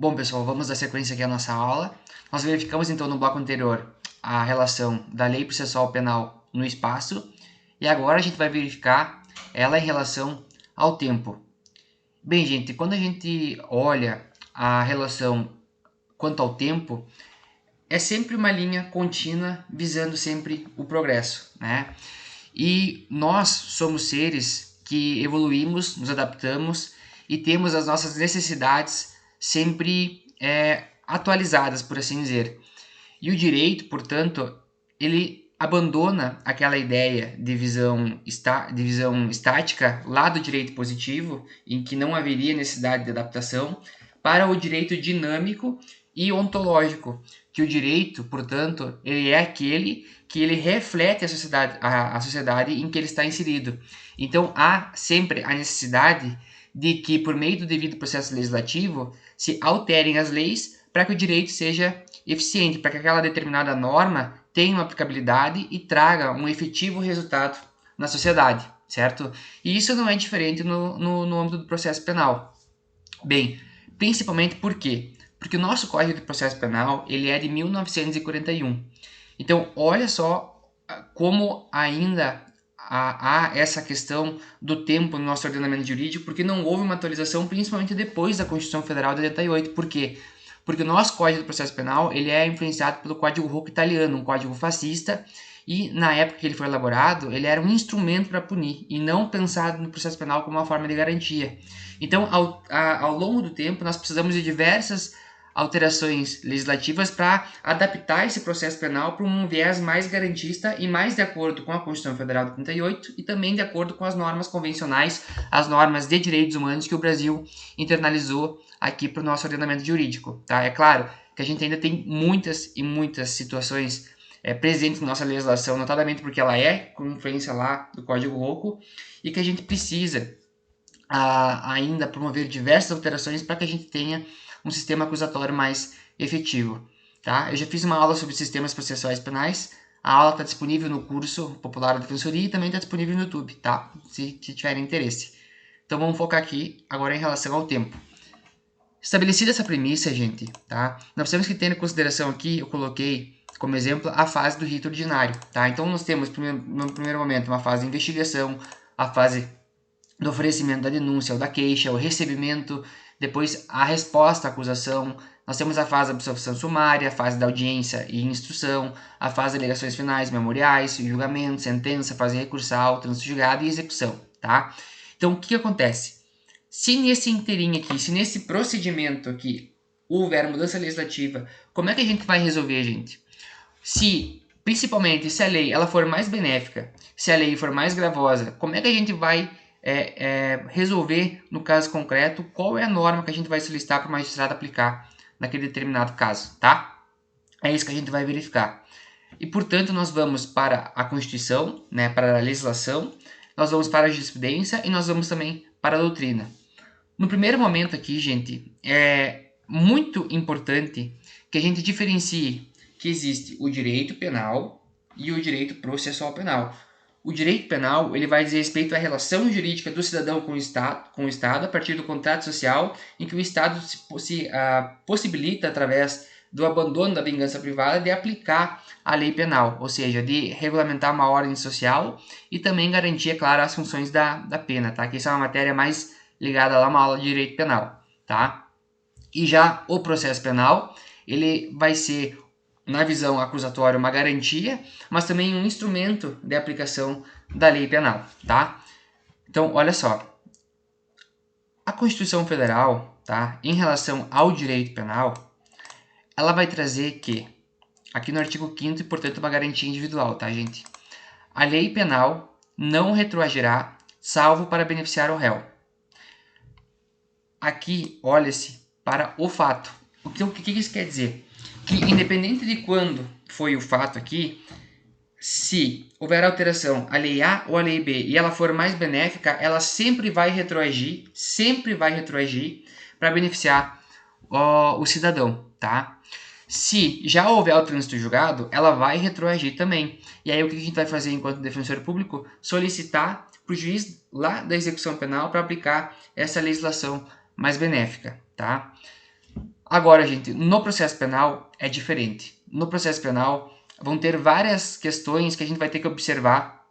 Bom, pessoal, vamos dar sequência aqui à nossa aula. Nós verificamos então no bloco anterior a relação da lei processual penal no espaço e agora a gente vai verificar ela em relação ao tempo. Bem, gente, quando a gente olha a relação quanto ao tempo, é sempre uma linha contínua visando sempre o progresso, né? E nós somos seres que evoluímos, nos adaptamos e temos as nossas necessidades sempre atualizadas, por assim dizer. E o direito, portanto, ele abandona aquela ideia de visão estática lá do direito positivo, em que não haveria necessidade de adaptação, para o direito dinâmico e ontológico, que o direito, portanto, ele é aquele que ele reflete a sociedade em que ele está inserido. Então, há sempre a necessidade de que, por meio do devido processo legislativo, se alterem as leis para que o direito seja eficiente, para que aquela determinada norma tenha uma aplicabilidade e traga um efetivo resultado na sociedade, certo? E isso não é diferente no âmbito do processo penal. Bem, principalmente por quê? Porque o nosso Código de Processo Penal ele é de 1941. Então, olha só como ainda há essa questão do tempo no nosso ordenamento jurídico, porque não houve uma atualização, principalmente depois da Constituição Federal de 88. Por quê? Porque o nosso Código de Processo Penal ele é influenciado pelo Código Rocco italiano, um código fascista, e na época que ele foi elaborado, ele era um instrumento para punir, e não pensado no processo penal como uma forma de garantia. Então, ao longo do tempo, nós precisamos de diversas alterações legislativas para adaptar esse processo penal para um viés mais garantista e mais de acordo com a Constituição Federal de 38 e também de acordo com as normas convencionais, as normas de direitos humanos que o Brasil internalizou aqui para o nosso ordenamento jurídico. Tá? É claro que a gente ainda tem muitas e muitas situações presentes na nossa legislação, notadamente porque ela é com influência lá do Código Rocco, e que a gente precisa ainda promover diversas alterações para que a gente tenha um sistema acusatório mais efetivo. Tá? Eu já fiz uma aula sobre sistemas processuais penais, a aula está disponível no curso popular da Defensoria e também está disponível no YouTube, tá? Se tiverem interesse. Então vamos focar aqui agora em relação ao tempo. Estabelecida essa premissa, gente, tá? Nós temos que ter em consideração aqui, eu coloquei como exemplo a fase do rito ordinário, tá? Então nós temos no primeiro momento uma fase de investigação, a fase do oferecimento da denúncia ou da queixa, o recebimento, depois a resposta à acusação. Nós temos a fase da absolvição sumária, a fase da audiência e instrução, a fase de alegações finais, memoriais, julgamento, sentença, fase recursal, trânsito julgado e execução, tá? Então, o que acontece? Se nesse inteirinho aqui, se nesse procedimento aqui houver mudança legislativa, como é que a gente vai resolver, gente? Principalmente, se a lei ela for mais benéfica, se a lei for mais gravosa, como é que a gente vai resolver no caso concreto qual é a norma que a gente vai solicitar para o magistrado aplicar naquele determinado caso, tá? É isso que a gente vai verificar. E, portanto, nós vamos para a Constituição, né, para a legislação, nós vamos para a jurisprudência e nós vamos também para a doutrina. No primeiro momento aqui, gente, é muito importante que a gente diferencie que existe o direito penal e o direito processual penal. O direito penal ele vai dizer respeito à relação jurídica do cidadão com o Estado a partir do contrato social em que o Estado se possibilita, através do abandono da vingança privada, de aplicar a lei penal, ou seja, de regulamentar uma ordem social e também garantir, é claro, as funções da pena, tá? Que isso é uma matéria mais ligada lá a uma aula de direito penal, tá? E já o processo penal, ele vai ser, na visão acusatória, uma garantia, mas também um instrumento de aplicação da lei penal, tá? Então, olha só. A Constituição Federal, tá? Em relação ao direito penal, ela vai trazer que, aqui no artigo 5º, e portanto uma garantia individual, tá, gente? A lei penal não retroagirá, salvo para beneficiar o réu. Aqui, olha-se para o fato. O que isso quer dizer? Que independente de quando foi o fato aqui, se houver alteração à lei A ou à lei B e ela for mais benéfica, ela sempre vai retroagir para beneficiar o cidadão, tá? Se já houver o trânsito julgado, ela vai retroagir também. E aí o que a gente vai fazer enquanto defensor público? Solicitar para o juiz lá da execução penal para aplicar essa legislação mais benéfica, tá? Agora, gente, no processo penal é diferente. No processo penal vão ter várias questões que a gente vai ter que observar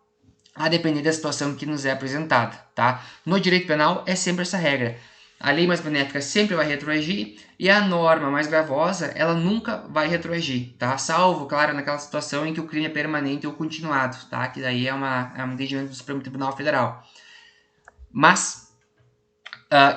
a depender da situação que nos é apresentada, tá? No direito penal é sempre essa regra. A lei mais benéfica sempre vai retroagir e a norma mais gravosa, ela nunca vai retroagir, tá? Salvo, claro, naquela situação em que o crime é permanente ou continuado, tá? Que daí é um entendimento do Supremo Tribunal Federal. Mas,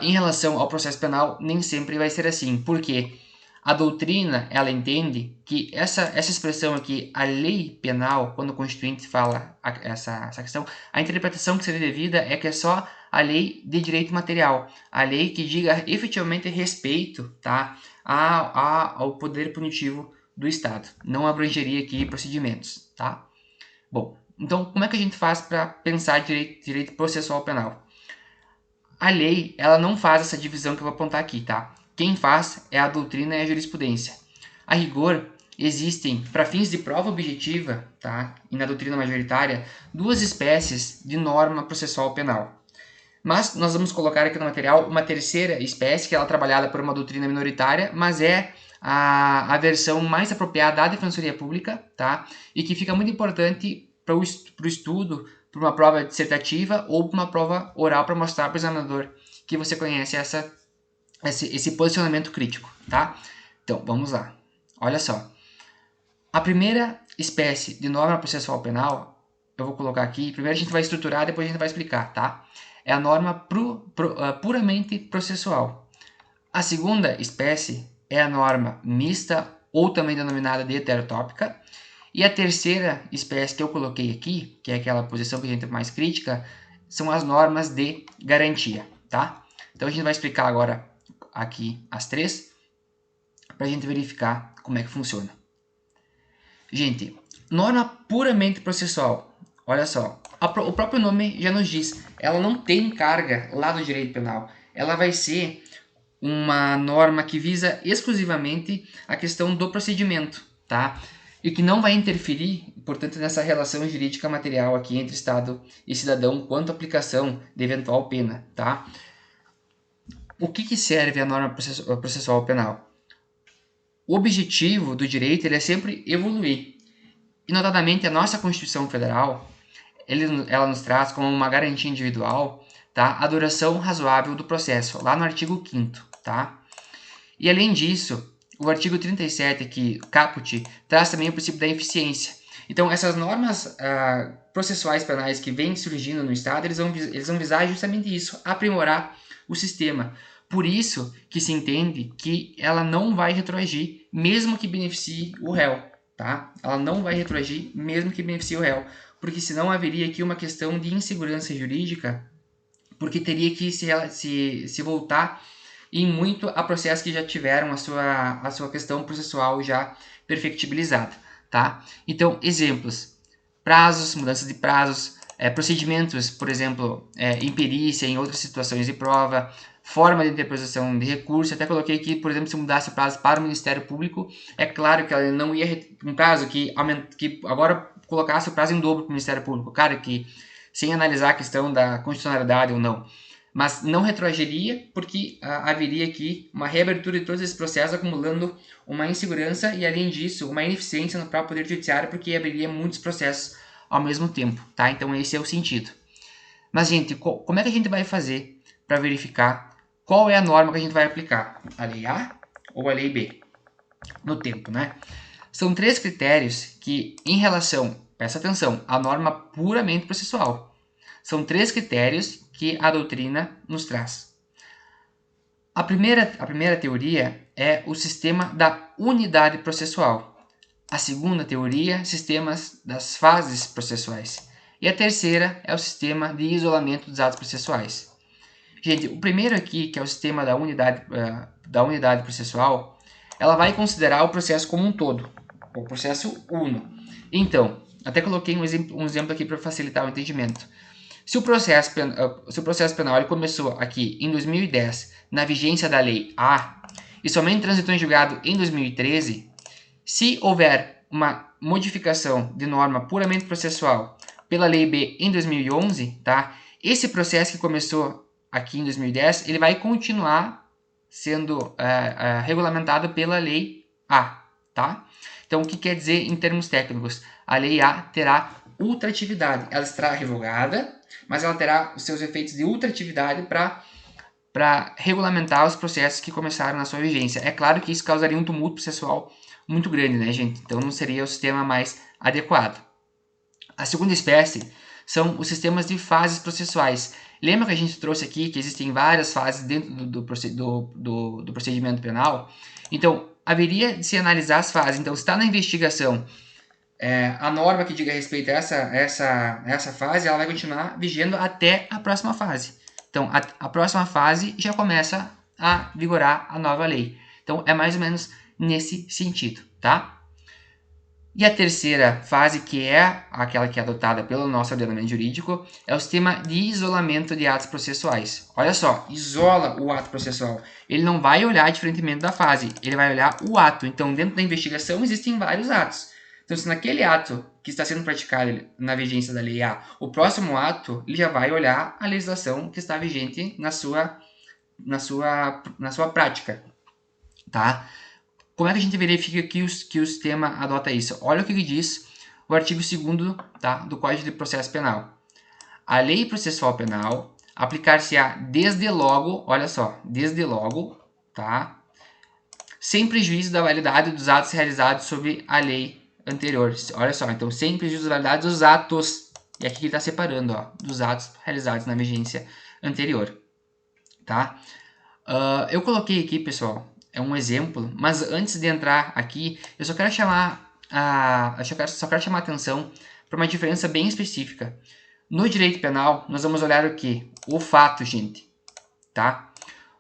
em relação ao processo penal, nem sempre vai ser assim. Por quê? A doutrina, ela entende que essa expressão aqui, a lei penal, quando o Constituinte fala essa questão, a interpretação que seria devida é que é só a lei de direito material, a lei que diga efetivamente respeito, tá, ao poder punitivo do Estado. Não abrangeria aqui procedimentos, tá? Bom, então como é que a gente faz para pensar direito processual penal? A lei, ela não faz essa divisão que eu vou apontar aqui, tá? Quem faz é a doutrina e a jurisprudência. A rigor, existem, para fins de prova objetiva, tá? E na doutrina majoritária, duas espécies de norma processual penal. Mas nós vamos colocar aqui no material uma terceira espécie, que ela é trabalhada por uma doutrina minoritária, mas é a versão mais apropriada da Defensoria Pública, tá? E que fica muito importante para o estudo, para uma prova dissertativa ou para uma prova oral para mostrar para o examinador que você conhece esse posicionamento crítico, tá? Então, vamos lá. Olha só. A primeira espécie de norma processual penal, eu vou colocar aqui, primeiro a gente vai estruturar, depois a gente vai explicar, tá? É a norma puramente processual. A segunda espécie é a norma mista, ou também denominada de heterotópica. E a terceira espécie que eu coloquei aqui, que é aquela posição que a gente é mais crítica, são as normas de garantia, tá? Então a gente vai explicar agora aqui as três, para a gente verificar como é que funciona. Gente, norma puramente processual, olha só, o próprio nome já nos diz, ela não tem carga lá do direito penal, ela vai ser uma norma que visa exclusivamente a questão do procedimento, tá? E que não vai interferir, portanto, nessa relação jurídica material aqui entre Estado e cidadão quanto à aplicação de eventual pena, tá? O que serve a norma processual penal? O objetivo do direito ele é sempre evoluir. E, notadamente, a nossa Constituição Federal, ela nos traz como uma garantia individual, tá? A duração razoável do processo, lá no artigo 5º, tá? E, além disso, o artigo 37 aqui, caput, traz também o princípio da eficiência. Então, essas normas processuais penais que vêm surgindo no Estado, eles vão visar justamente isso, aprimorar o sistema. Por isso que se entende que ela não vai retroagir, mesmo que beneficie o réu, tá? Ela não vai retroagir, mesmo que beneficie o réu, porque senão haveria aqui uma questão de insegurança jurídica, porque teria que se voltar em muito a processos que já tiveram a sua questão processual já perfectibilizada, tá? Então, exemplos, prazos, mudança de prazos, procedimentos, por exemplo, em perícia, em outras situações de prova, forma de interpretação de recurso, até coloquei aqui, por exemplo, se mudasse o prazo para o Ministério Público, é claro que ela não ia, um prazo que agora colocasse o prazo em dobro para o Ministério Público, claro que sem analisar a questão da constitucionalidade ou não, mas não retroagiria porque haveria aqui uma reabertura de todos esses processos, acumulando uma insegurança e, além disso, uma ineficiência no próprio Poder Judiciário, porque abriria muitos processos ao mesmo tempo, tá? Então esse é o sentido. Mas, gente, como é que a gente vai fazer para verificar qual é a norma que a gente vai aplicar? A lei A ou a lei B? No tempo, né? São três critérios que, em relação, presta atenção, à norma puramente processual. São três critérios que a doutrina nos traz. A primeira teoria é o sistema da unidade processual. A segunda teoria, sistemas das fases processuais. E a terceira é o sistema de isolamento dos atos processuais. Gente, o primeiro aqui, que é o sistema da unidade processual, ela vai considerar o processo como um todo, o processo uno. Então, até coloquei um exemplo aqui para facilitar o entendimento. Se o processo penal ele começou aqui em 2010, na vigência da Lei A, e somente transitou em julgado em 2013, se houver uma modificação de norma puramente processual pela Lei B em 2011, tá? Esse processo que começou aqui em 2010, ele vai continuar sendo regulamentado pela Lei A, tá? Então, o que quer dizer em termos técnicos? A Lei A terá ultratividade. Ela estará revogada, mas ela terá os seus efeitos de ultratividade para regulamentar os processos que começaram na sua vigência. É claro que isso causaria um tumulto processual muito grande, né, gente? Então, não seria o sistema mais adequado. A segunda espécie são os sistemas de fases processuais. Lembra que a gente trouxe aqui que existem várias fases dentro do procedimento penal? Então, haveria de se analisar as fases. Então, se está na investigação, a norma que diga respeito a essa fase, ela vai continuar vigendo até a próxima fase. Então, a próxima fase já começa a vigorar a nova lei. Então, é mais ou menos nesse sentido, tá? E a terceira fase, que é aquela que é adotada pelo nosso ordenamento jurídico, é o sistema de isolamento de atos processuais. Olha só, isola o ato processual. Ele não vai olhar diferentemente da fase, ele vai olhar o ato. Então, dentro da investigação, existem vários atos. Então, se naquele ato que está sendo praticado na vigência da Lei A, o próximo ato, ele já vai olhar a legislação que está vigente na sua prática, tá? Como é que a gente verifica que o sistema adota isso? Olha o que diz o artigo 2º, tá, do Código de Processo Penal. A lei processual penal aplicar-se-á desde logo, olha só, desde logo, tá, sem prejuízo da validade dos atos realizados sob a lei anterior. Olha só, então, sem prejuízo da validade dos atos, e aqui ele está separando, ó, dos atos realizados na vigência anterior, tá? Eu coloquei aqui, pessoal, é um exemplo, mas antes de entrar aqui, eu só quero chamar a atenção para uma diferença bem específica. No direito penal, nós vamos olhar o que? O fato, gente, tá?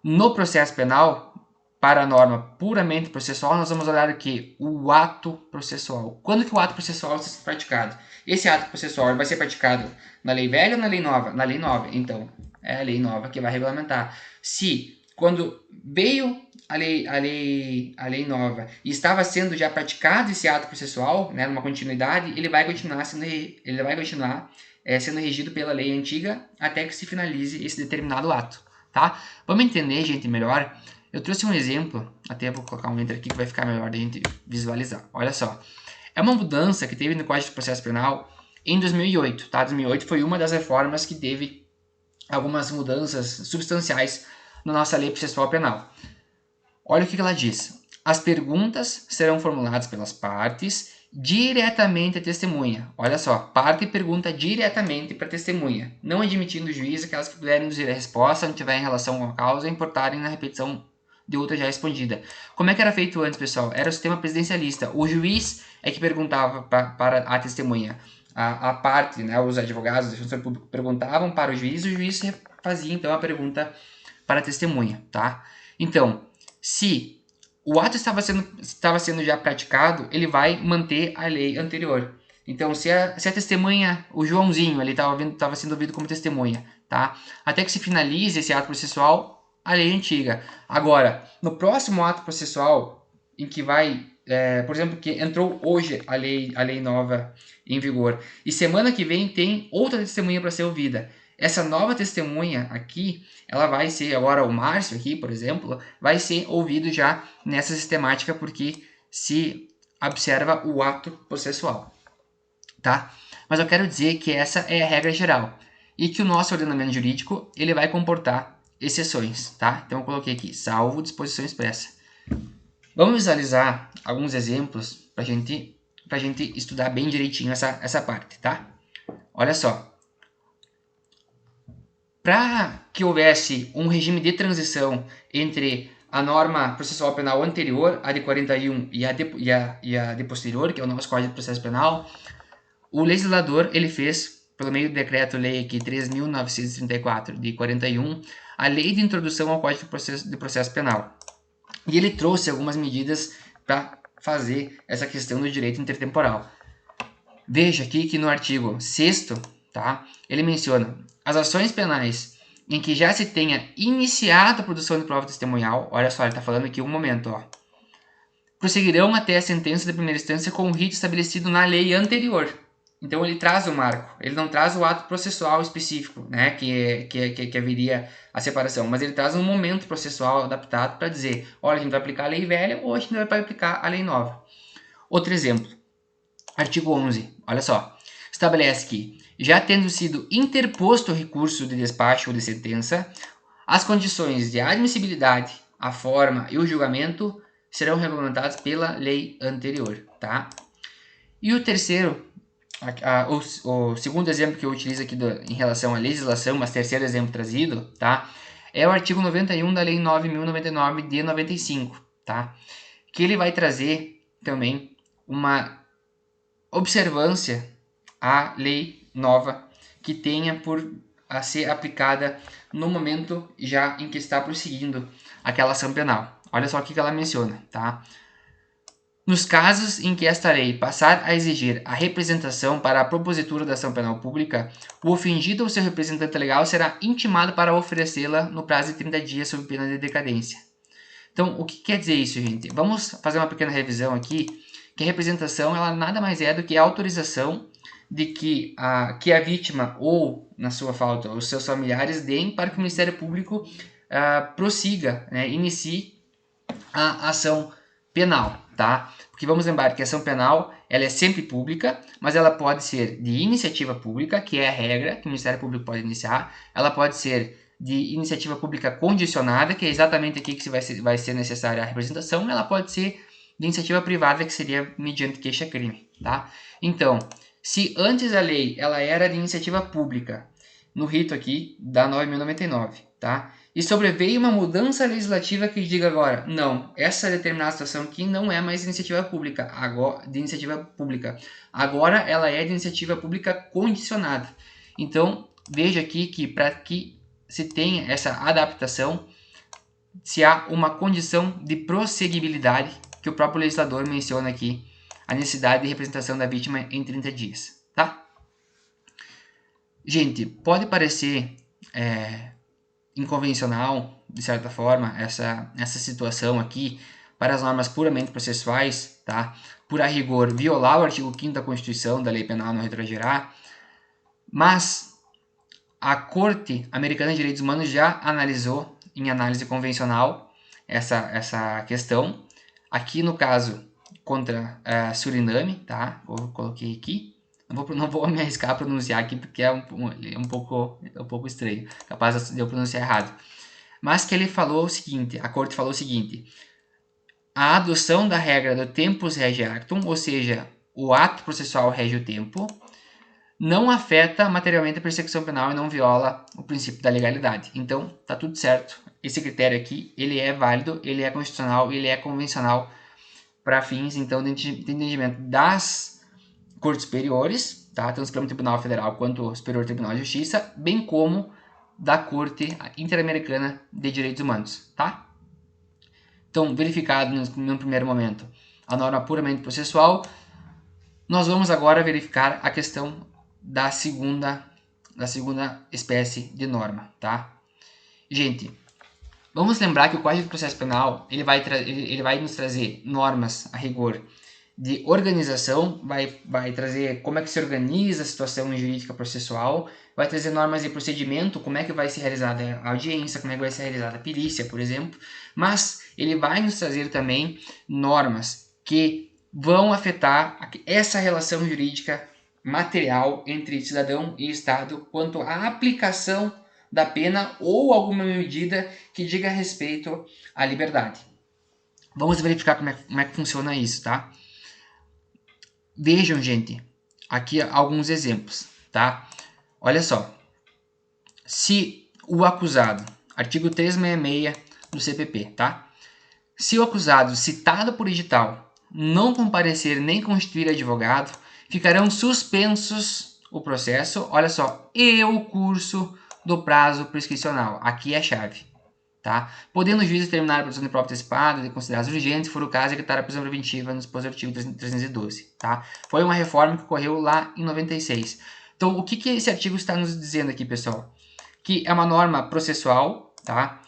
No processo penal, para a norma puramente processual, nós vamos olhar o que? O ato processual. Quando que o ato processual vai ser praticado? Esse ato processual vai ser praticado na lei velha ou na lei nova? Na lei nova. Então, é a lei nova que vai regulamentar. Se quando veio a lei nova e estava sendo já praticado esse ato processual, né, numa continuidade, ele vai continuar sendo regido pela lei antiga até que se finalize esse determinado ato, tá? Vamos entender, gente, melhor. Eu trouxe um exemplo, até vou colocar um enter aqui que vai ficar melhor da gente visualizar. Olha só, é uma mudança que teve no Código de Processo Penal em 2008, tá? 2008 foi uma das reformas que teve algumas mudanças substanciais na nossa lei processual penal. Olha o que ela diz. As perguntas serão formuladas pelas partes diretamente à testemunha. Olha só, parte pergunta diretamente para a testemunha, não admitindo o juiz aquelas que puderem induzir a resposta, não tiverem relação com a causa, importarem na repetição de outra já respondida. Como é que era feito antes, pessoal? Era o sistema presidencialista. O juiz é que perguntava para a testemunha. A parte, né, os advogados, o defensor público perguntavam para o juiz fazia então a pergunta para a testemunha, tá? Então, se o ato estava sendo já praticado, ele vai manter a lei anterior. Então, se a testemunha, o Joãozinho, ele estava sendo ouvido como testemunha, tá? Até que se finalize esse ato processual, a lei antiga. Agora, no próximo ato processual, em que vai, por exemplo, que entrou hoje a lei nova em vigor, e semana que vem tem outra testemunha para ser ouvida. Essa nova testemunha aqui, ela vai ser, agora o Márcio aqui, por exemplo, vai ser ouvido já nessa sistemática porque se observa o ato processual, tá? Mas eu quero dizer que essa é a regra geral e que o nosso ordenamento jurídico, ele vai comportar exceções, tá? Então eu coloquei aqui, salvo disposição expressa. Vamos visualizar alguns exemplos para gente estudar bem direitinho essa parte, tá? Olha só. Para que houvesse um regime de transição entre a norma processual penal anterior, a de 41, e a de posterior, que é o nosso Código de Processo Penal, o legislador ele fez, pelo meio do decreto-lei 3.934 de 41, a lei de introdução ao Código de Processo Penal. E ele trouxe algumas medidas para fazer essa questão do direito intertemporal. Veja aqui que no artigo 6º, tá, ele menciona as ações penais em que já se tenha iniciado a produção de prova testemunhal, olha só, ele está falando aqui um momento, ó, prosseguirão até a sentença de primeira instância com o rito estabelecido na lei anterior. Então ele traz o marco, ele não traz o ato processual específico, né, que haveria a separação, mas ele traz um momento processual adaptado para dizer, olha, a gente vai aplicar a lei velha ou a gente vai aplicar a lei nova. Outro exemplo, artigo 11, olha só, estabelece que, já tendo sido interposto o recurso de despacho ou de sentença, as condições de admissibilidade, a forma e o julgamento serão regulamentados pela lei anterior, tá? E o terceiro, o segundo exemplo que eu utilizo aqui em relação à legislação, mas terceiro exemplo trazido, tá? É o artigo 91 da Lei 9.099 de 95, tá? Que ele vai trazer também uma observância à lei nova que tenha por a ser aplicada no momento já em que está prosseguindo aquela ação penal. Olha só o que ela menciona, tá? Nos casos em que esta lei passar a exigir a representação para a propositura da ação penal pública, o ofendido ou seu representante legal será intimado para oferecê-la no prazo de 30 dias sob pena de decadência. Então, o que quer dizer isso, gente? Vamos fazer uma pequena revisão aqui, que a representação ela nada mais é do que a autorização de que a vítima ou, na sua falta, os seus familiares deem para que o Ministério Público prossiga, né, inicie a ação penal, tá? Porque vamos lembrar que a ação penal ela é sempre pública, mas ela pode ser de iniciativa pública, que é a regra que o Ministério Público pode iniciar. Ela pode ser de iniciativa pública condicionada, que é exatamente aqui que vai ser necessária a representação. Ela pode ser de iniciativa privada, que seria mediante queixa-crime, tá? Então, se antes a lei ela era de iniciativa pública, no rito aqui da 9.099, tá? E sobreveio uma mudança legislativa que diga agora, não, essa determinada situação aqui não é mais iniciativa pública, agora ela é de iniciativa pública condicionada. Então, veja aqui que para que se tenha essa adaptação, se há uma condição de prosseguibilidade, que o próprio legislador menciona aqui, a necessidade de representação da vítima em 30 dias, tá? Gente, pode parecer inconvencional, de certa forma, essa situação aqui para as normas puramente processuais, tá? Por a rigor violar o artigo 5º da Constituição, da Lei Penal não retroagirá, mas a Corte Americana de Direitos Humanos já analisou em análise convencional essa questão. Aqui no caso contra Suriname, tá? Eu coloquei aqui. Não vou me arriscar a pronunciar aqui porque é um pouco estranho, capaz de eu pronunciar errado. Mas que ele falou o seguinte, a Corte falou o seguinte: a adoção da regra do tempus rege actum, ou seja, o ato processual rege o tempo, não afeta materialmente a persecução penal e não viola o princípio da legalidade. Então, tá tudo certo. Esse critério aqui, ele é válido, ele é constitucional, ele é convencional para fins, então, de entendimento das cortes superiores, tá? Tanto o Supremo Tribunal Federal quanto o Superior Tribunal de Justiça, bem como da Corte Interamericana de Direitos Humanos, tá? Então, verificado no primeiro momento a norma puramente processual, nós vamos agora verificar a questão da segunda espécie de norma, tá? Gente, vamos lembrar que o Código de Processo Penal ele vai nos trazer normas a rigor de organização, vai trazer como é que se organiza a situação jurídica processual, vai trazer normas de procedimento, como é que vai ser realizada a audiência, como é que vai ser realizada a perícia, por exemplo, mas ele vai nos trazer também normas que vão afetar essa relação jurídica material entre cidadão e Estado quanto à aplicação da pena ou alguma medida que diga respeito à liberdade. Vamos verificar como é que funciona isso, tá? Vejam, gente, aqui alguns exemplos, tá? Olha só, se o acusado, artigo 366 do CPP, tá? Se o acusado citado por edital não comparecer nem constituir advogado, ficarão suspensos o processo, olha só, e o curso do prazo prescricional. Aqui é a chave, tá? Podendo o juiz determinar a produção de prova antecipada, de consideradas urgentes, se for o caso, decretar a prisão preventiva no disposto do artigo 312, tá? Foi uma reforma que ocorreu lá em 96. Então, o que esse artigo está nos dizendo aqui, pessoal? Que é uma norma processual, tá?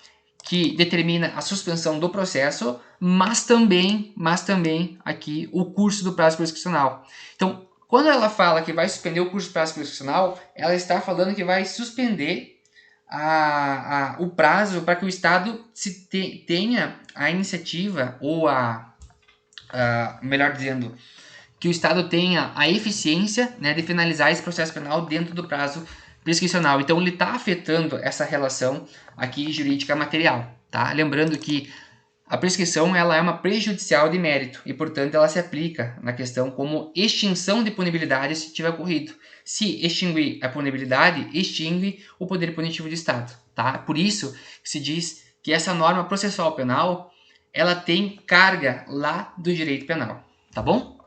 Que determina a suspensão do processo, mas também aqui o curso do prazo prescricional. Então, Quando ela fala que vai suspender o curso de prazo prescricional, ela está falando que vai suspender o prazo para que o Estado tenha a iniciativa, ou melhor dizendo, que o Estado tenha a eficiência, né, de finalizar esse processo penal dentro do prazo prescricional. Então, ele está afetando essa relação aqui jurídica material. Tá? Lembrando que a prescrição ela é uma prejudicial de mérito e, portanto, ela se aplica na questão como extinção de punibilidade se tiver ocorrido. Se extinguir a punibilidade, extingue o poder punitivo do Estado. Tá? Por isso que se diz que essa norma processual penal ela tem carga lá do direito penal. Tá bom?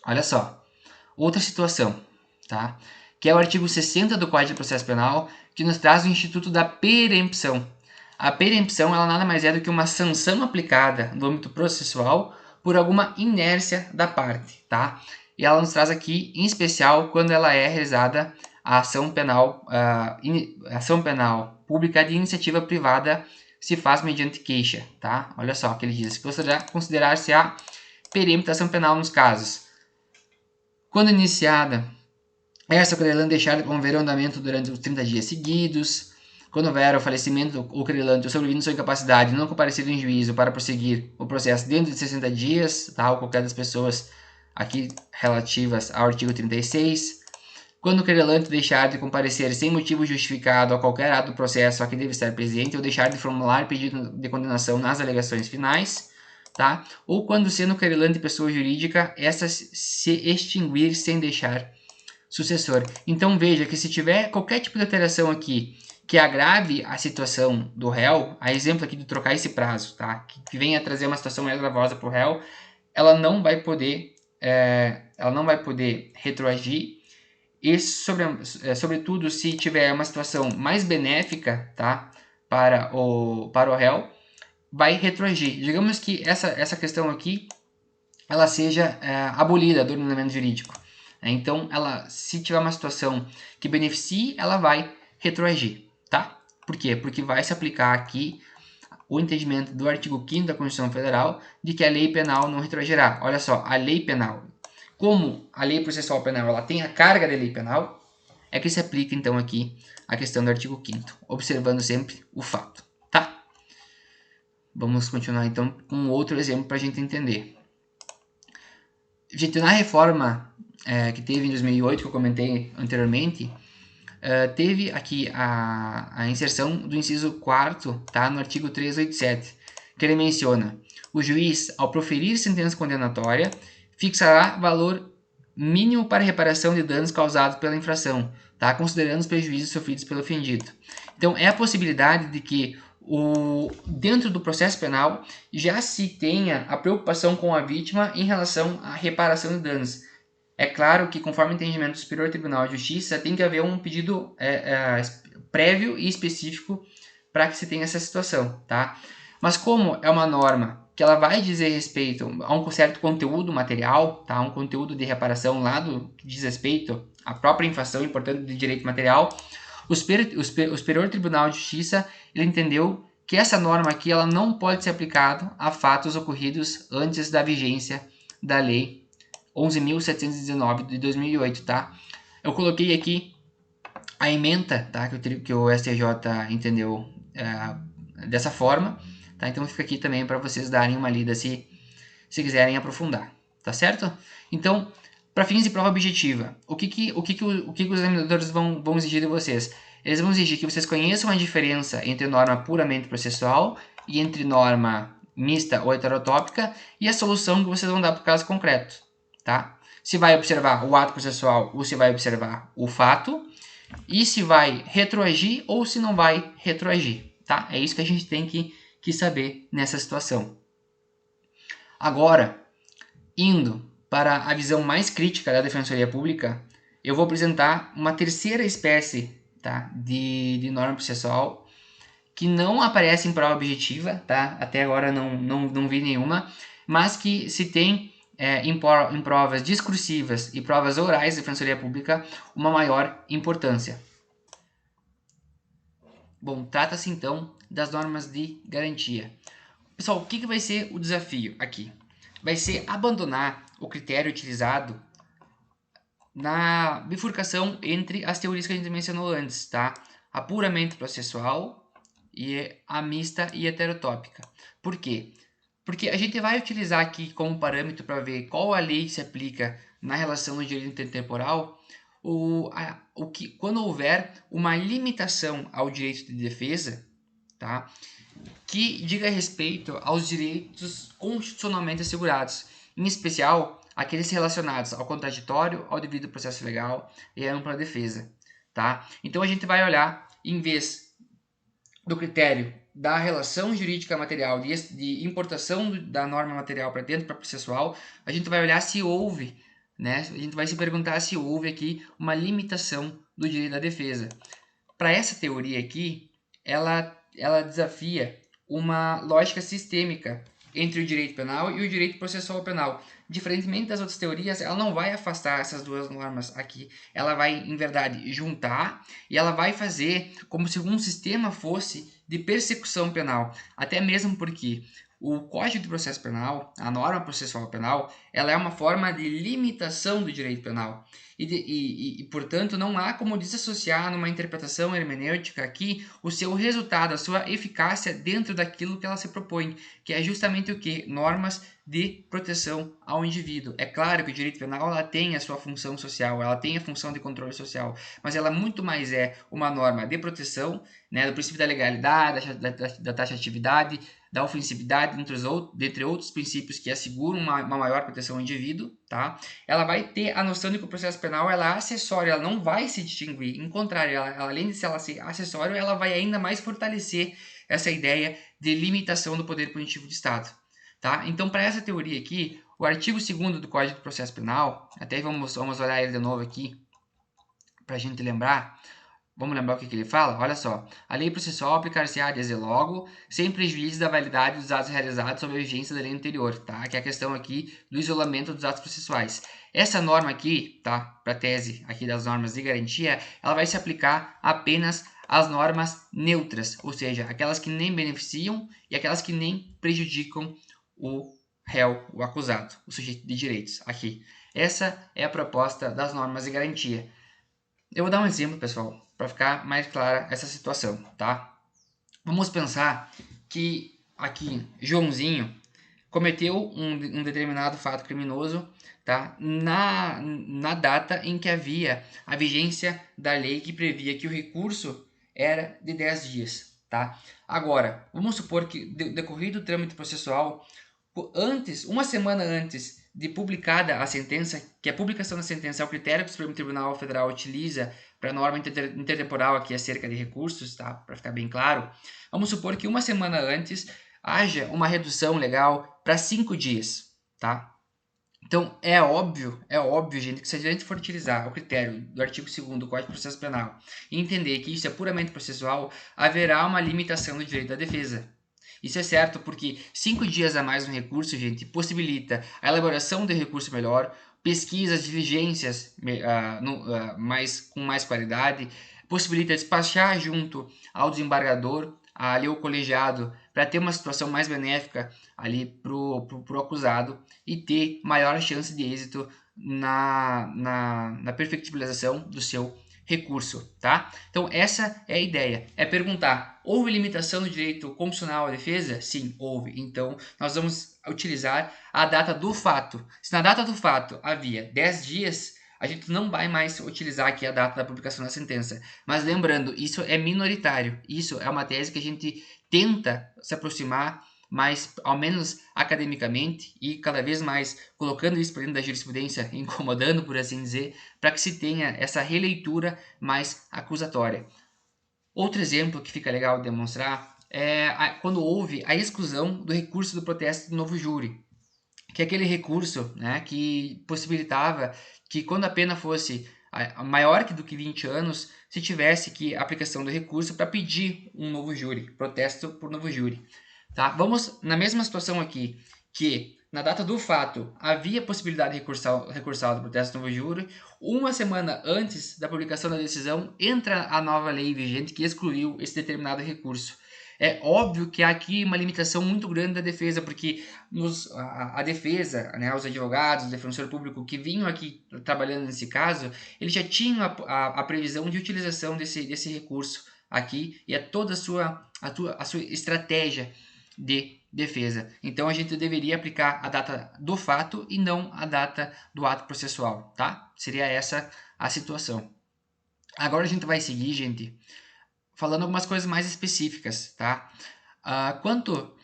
Olha só, outra situação, tá? Que é o artigo 60 do Código de Processo Penal, que nos traz o instituto da perempção. A perempção ela nada mais é do que uma sanção aplicada no âmbito processual por alguma inércia da parte, tá? E ela nos traz aqui, em especial, quando ela é realizada a ação penal pública de iniciativa privada se faz mediante queixa, tá? Olha só o que ele diz: considerar-se a peremptação penal nos casos: quando iniciada, essa querelante deixar de promover o andamento durante os 30 dias seguidos. Quando houver o falecimento do querelante ou sobrevindo sua incapacidade, não comparecido em juízo para prosseguir o processo dentro de 60 dias, tá? Ou qualquer das pessoas aqui relativas ao artigo 36. Quando o querelante deixar de comparecer sem motivo justificado a qualquer ato do processo a que deve estar presente, ou deixar de formular pedido de condenação nas alegações finais, tá? Ou quando, sendo querelante pessoa jurídica, essa se extinguir sem deixar sucessor. Então veja que se tiver qualquer tipo de alteração aqui que agrave a situação do réu, a exemplo aqui de trocar esse prazo, tá? Que venha trazer uma situação mais gravosa para o réu, ela não vai poder retroagir. E sobretudo se tiver uma situação mais benéfica, tá? para o réu, vai retroagir. Digamos que essa questão aqui ela seja abolida do ordenamento jurídico. Então, se tiver uma situação que beneficie, ela vai retroagir, tá? Por quê? Porque vai se aplicar aqui o entendimento do artigo 5º da Constituição Federal de que a lei penal não retroagirá. Olha só, a lei penal, como a lei processual penal ela tem a carga da lei penal, é que se aplica então aqui a questão do artigo 5º, observando sempre o fato, tá? Vamos continuar então com outro exemplo para a gente entender. Gente, na reforma que teve em 2008, que eu comentei anteriormente, teve aqui a inserção do inciso 4º, tá, no artigo 387, que ele menciona: o juiz, ao proferir sentença condenatória, fixará valor mínimo para reparação de danos causados pela infração, tá, considerando os prejuízos sofridos pelo ofendido. Então, é a possibilidade de que dentro do processo penal já se tenha a preocupação com a vítima em relação à reparação de danos. É claro que, conforme o entendimento do Superior Tribunal de Justiça, tem que haver um pedido prévio e específico para que se tenha essa situação, tá? Mas como é uma norma que ela vai dizer respeito a um certo conteúdo material, tá? Um conteúdo de reparação lá que diz respeito à própria infração e, portanto, de direito material, o Superior Tribunal de Justiça ele entendeu que essa norma aqui ela não pode ser aplicada a fatos ocorridos antes da vigência da Lei 11.719 de 2008, tá? Eu coloquei aqui a ementa, tá? Que o STJ entendeu dessa forma, tá? Então fica aqui também para vocês darem uma lida se quiserem aprofundar, tá certo? Então, para fins de prova objetiva, o que os examinadores vão exigir de vocês? Eles vão exigir que vocês conheçam a diferença entre norma puramente processual e entre norma mista ou heterotópica e a solução que vocês vão dar para o caso concreto, tá? Se vai observar o ato processual ou se vai observar o fato, e se vai retroagir ou se não vai retroagir, tá? É isso que a gente tem que saber nessa situação. Agora, indo para a visão mais crítica da Defensoria Pública, eu vou apresentar uma terceira espécie, tá, de norma processual que não aparece em prova objetiva, tá? Até agora não vi nenhuma, mas que se tem em provas discursivas e provas orais da Defensoria Pública uma maior importância. Bom, trata-se então das normas de garantia. Pessoal, o que vai ser o desafio aqui? Vai ser abandonar o critério utilizado na bifurcação entre as teorias que a gente mencionou antes, tá? A puramente processual e a mista e heterotópica. Por quê? Porque a gente vai utilizar aqui como parâmetro para ver qual a lei se aplica na relação do direito intertemporal, quando houver uma limitação ao direito de defesa, tá? Que diga respeito aos direitos constitucionalmente assegurados, em especial aqueles relacionados ao contraditório, ao devido processo legal e à ampla defesa, tá? Então a gente vai olhar, em vez do critério da relação jurídica material, de importação da norma material para dentro para processual, a gente vai olhar se houve, né? A gente vai se perguntar se houve aqui uma limitação do direito da defesa. Para essa teoria aqui, ela desafia uma lógica sistêmica entre o direito penal e o direito processual penal. Diferentemente das outras teorias, ela não vai afastar essas duas normas aqui. Ela vai, em verdade, juntar e ela vai fazer como se um sistema fosse de persecução penal. Até mesmo porque o Código de Processo Penal, a norma processual penal, ela é uma forma de limitação do direito penal. Portanto, não há como desassociar numa interpretação hermenêutica aqui o seu resultado, a sua eficácia dentro daquilo que ela se propõe, que é justamente o que? Normas de proteção ao indivíduo. É claro que o direito penal ela tem a sua função social, ela tem a função de controle social, mas ela muito mais é uma norma de proteção, né, do princípio da legalidade, da taxatividade, da ofensividade, dentre outros princípios que asseguram uma maior proteção ao indivíduo, tá? Ela vai ter a noção de que o processo penal ela é acessório, ela não vai se distinguir. Em contrário, além de ela ser acessório, ela vai ainda mais fortalecer essa ideia de limitação do poder punitivo do Estado. Tá? Então, para essa teoria aqui, o artigo 2º do Código de Processo Penal, até vamos olhar ele de novo aqui, para a gente lembrar. Vamos lembrar o que ele fala? Olha só. A lei processual aplicar-se-á desde logo, sem prejuízo da validade dos atos realizados sob a vigência da lei anterior, tá? Que é a questão aqui do isolamento dos atos processuais. Essa norma aqui, tá? Para a tese aqui das normas de garantia, ela vai se aplicar apenas às normas neutras, ou seja, aquelas que nem beneficiam e aquelas que nem prejudicam o réu, o acusado, o sujeito de direitos aqui. Essa é a proposta das normas de garantia. Eu vou dar um exemplo, pessoal, para ficar mais clara essa situação, tá? Vamos pensar que aqui Joãozinho cometeu um determinado fato criminoso, tá? Na data em que havia a vigência da lei que previa que o recurso era de 10 dias, tá? Agora, vamos supor que decorrido o trâmite processual, uma semana antes de publicada a sentença, que a publicação da sentença é o critério que o Supremo Tribunal Federal utiliza para a norma intertemporal aqui acerca de recursos, tá? Para ficar bem claro, vamos supor que uma semana antes haja uma redução legal para 5 dias, tá? Então, é óbvio, gente, que se a gente for utilizar o critério do artigo 2º do Código de Processo Penal e entender que isso é puramente processual, haverá uma limitação do direito da defesa. Isso é certo porque 5 dias a mais no recurso, gente, possibilita a elaboração de recurso melhor, pesquisas, diligências com mais qualidade, possibilita despachar junto ao desembargador, ali o colegiado, para ter uma situação mais benéfica ali pro acusado e ter maior chance de êxito na perfectibilização do seu recurso, tá? Então essa é a ideia, é perguntar, houve limitação do direito constitucional à defesa? Sim, houve. Então nós vamos utilizar a data do fato. Se na data do fato havia 10 dias, a gente não vai mais utilizar aqui a data da publicação da sentença. Mas lembrando, isso é minoritário. Isso é uma tese que a gente tenta se aproximar, mas ao menos academicamente e cada vez mais colocando isso para dentro da jurisprudência, incomodando, por assim dizer, para que se tenha essa releitura mais acusatória. Outro exemplo que fica legal demonstrar é quando houve a exclusão do recurso do protesto do novo júri, que é aquele recurso, né, que possibilitava que quando a pena fosse maior do que 20 anos, se tivesse que a aplicação do recurso para pedir um novo júri, protesto por novo júri. Tá? Vamos na mesma situação aqui, que na data do fato havia possibilidade de recursar do protesto do novo júri, uma semana antes da publicação da decisão entra a nova lei vigente que excluiu esse determinado recurso. É óbvio que há aqui uma limitação muito grande da defesa, porque a defesa, né, os advogados, o defensor público que vinham aqui trabalhando nesse caso, eles já tinham a previsão de utilização desse recurso aqui e toda a sua estratégia de defesa. Então a gente deveria aplicar a data do fato e não a data do ato processual, tá? Seria essa a situação. Agora a gente vai seguir, gente, falando algumas coisas mais específicas, tá? Quanto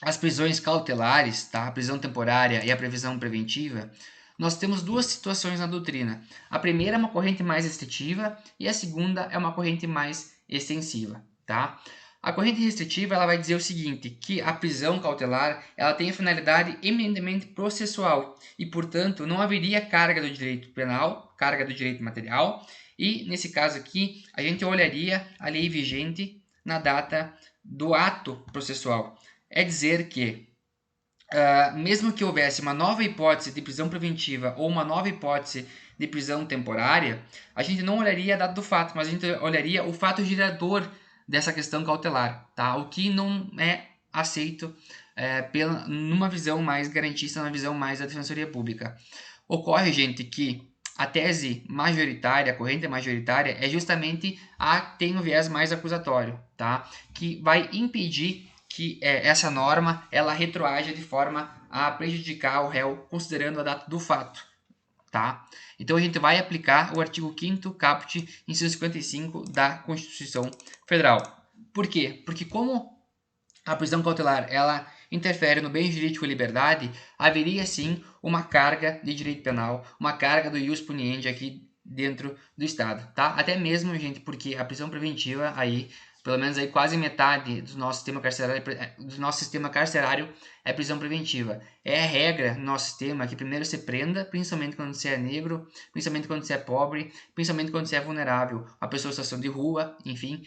às prisões cautelares, tá? A prisão temporária e a prisão preventiva, nós temos duas situações na doutrina. A primeira é uma corrente mais restritiva e a segunda é uma corrente mais extensiva, tá? A corrente restritiva ela vai dizer o seguinte, que a prisão cautelar ela tem a finalidade eminentemente processual e, portanto, não haveria carga do direito penal, carga do direito material e, nesse caso aqui, a gente olharia a lei vigente na data do ato processual. É dizer que, mesmo que houvesse uma nova hipótese de prisão preventiva ou uma nova hipótese de prisão temporária, a gente não olharia a data do fato, mas a gente olharia o fato gerador dessa questão cautelar, tá? O que não é aceito numa visão mais garantista, numa visão mais da Defensoria Pública. Ocorre, gente, que a tese majoritária, a corrente majoritária, é justamente a que tem o viés mais acusatório, tá? Que vai impedir que essa norma ela retroaja de forma a prejudicar o réu, considerando a data do fato, tá? Então a gente vai aplicar o artigo 5º caput, inciso 55 da Constituição Federal. Por quê? Porque como a prisão cautelar ela interfere no bem jurídico e liberdade, haveria sim uma carga de direito penal, uma carga do ius puniendi aqui dentro do Estado, tá? Até mesmo, gente, porque a prisão preventiva aí, pelo menos aí quase metade do nosso sistema carcerário é prisão preventiva. É a regra no nosso sistema que primeiro se prenda, principalmente quando você é negro, principalmente quando você é pobre, principalmente quando você é vulnerável, a pessoa em situação de rua, enfim,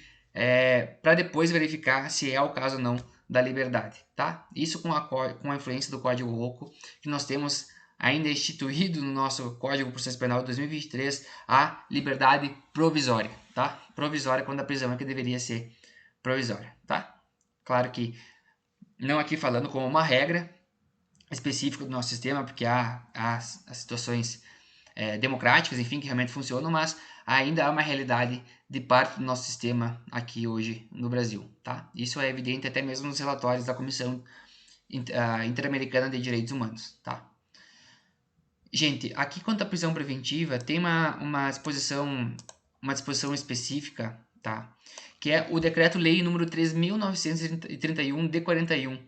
para depois verificar se é o caso ou não da liberdade, tá? Isso com a influência do Código Louco, que nós temos ainda instituído no nosso Código de Processo Penal de 2023 a liberdade provisória, tá? Provisória quando a prisão é que deveria ser provisória, tá? Claro que não aqui falando como uma regra específica do nosso sistema, porque há as situações democráticas, enfim, que realmente funcionam, mas ainda há uma realidade de parte do nosso sistema aqui hoje no Brasil, tá? Isso é evidente até mesmo nos relatórios da Comissão Interamericana de Direitos Humanos, tá? Gente, aqui quanto à prisão preventiva, tem uma disposição específica, tá? Que é o Decreto-Lei número 3.931 de 41,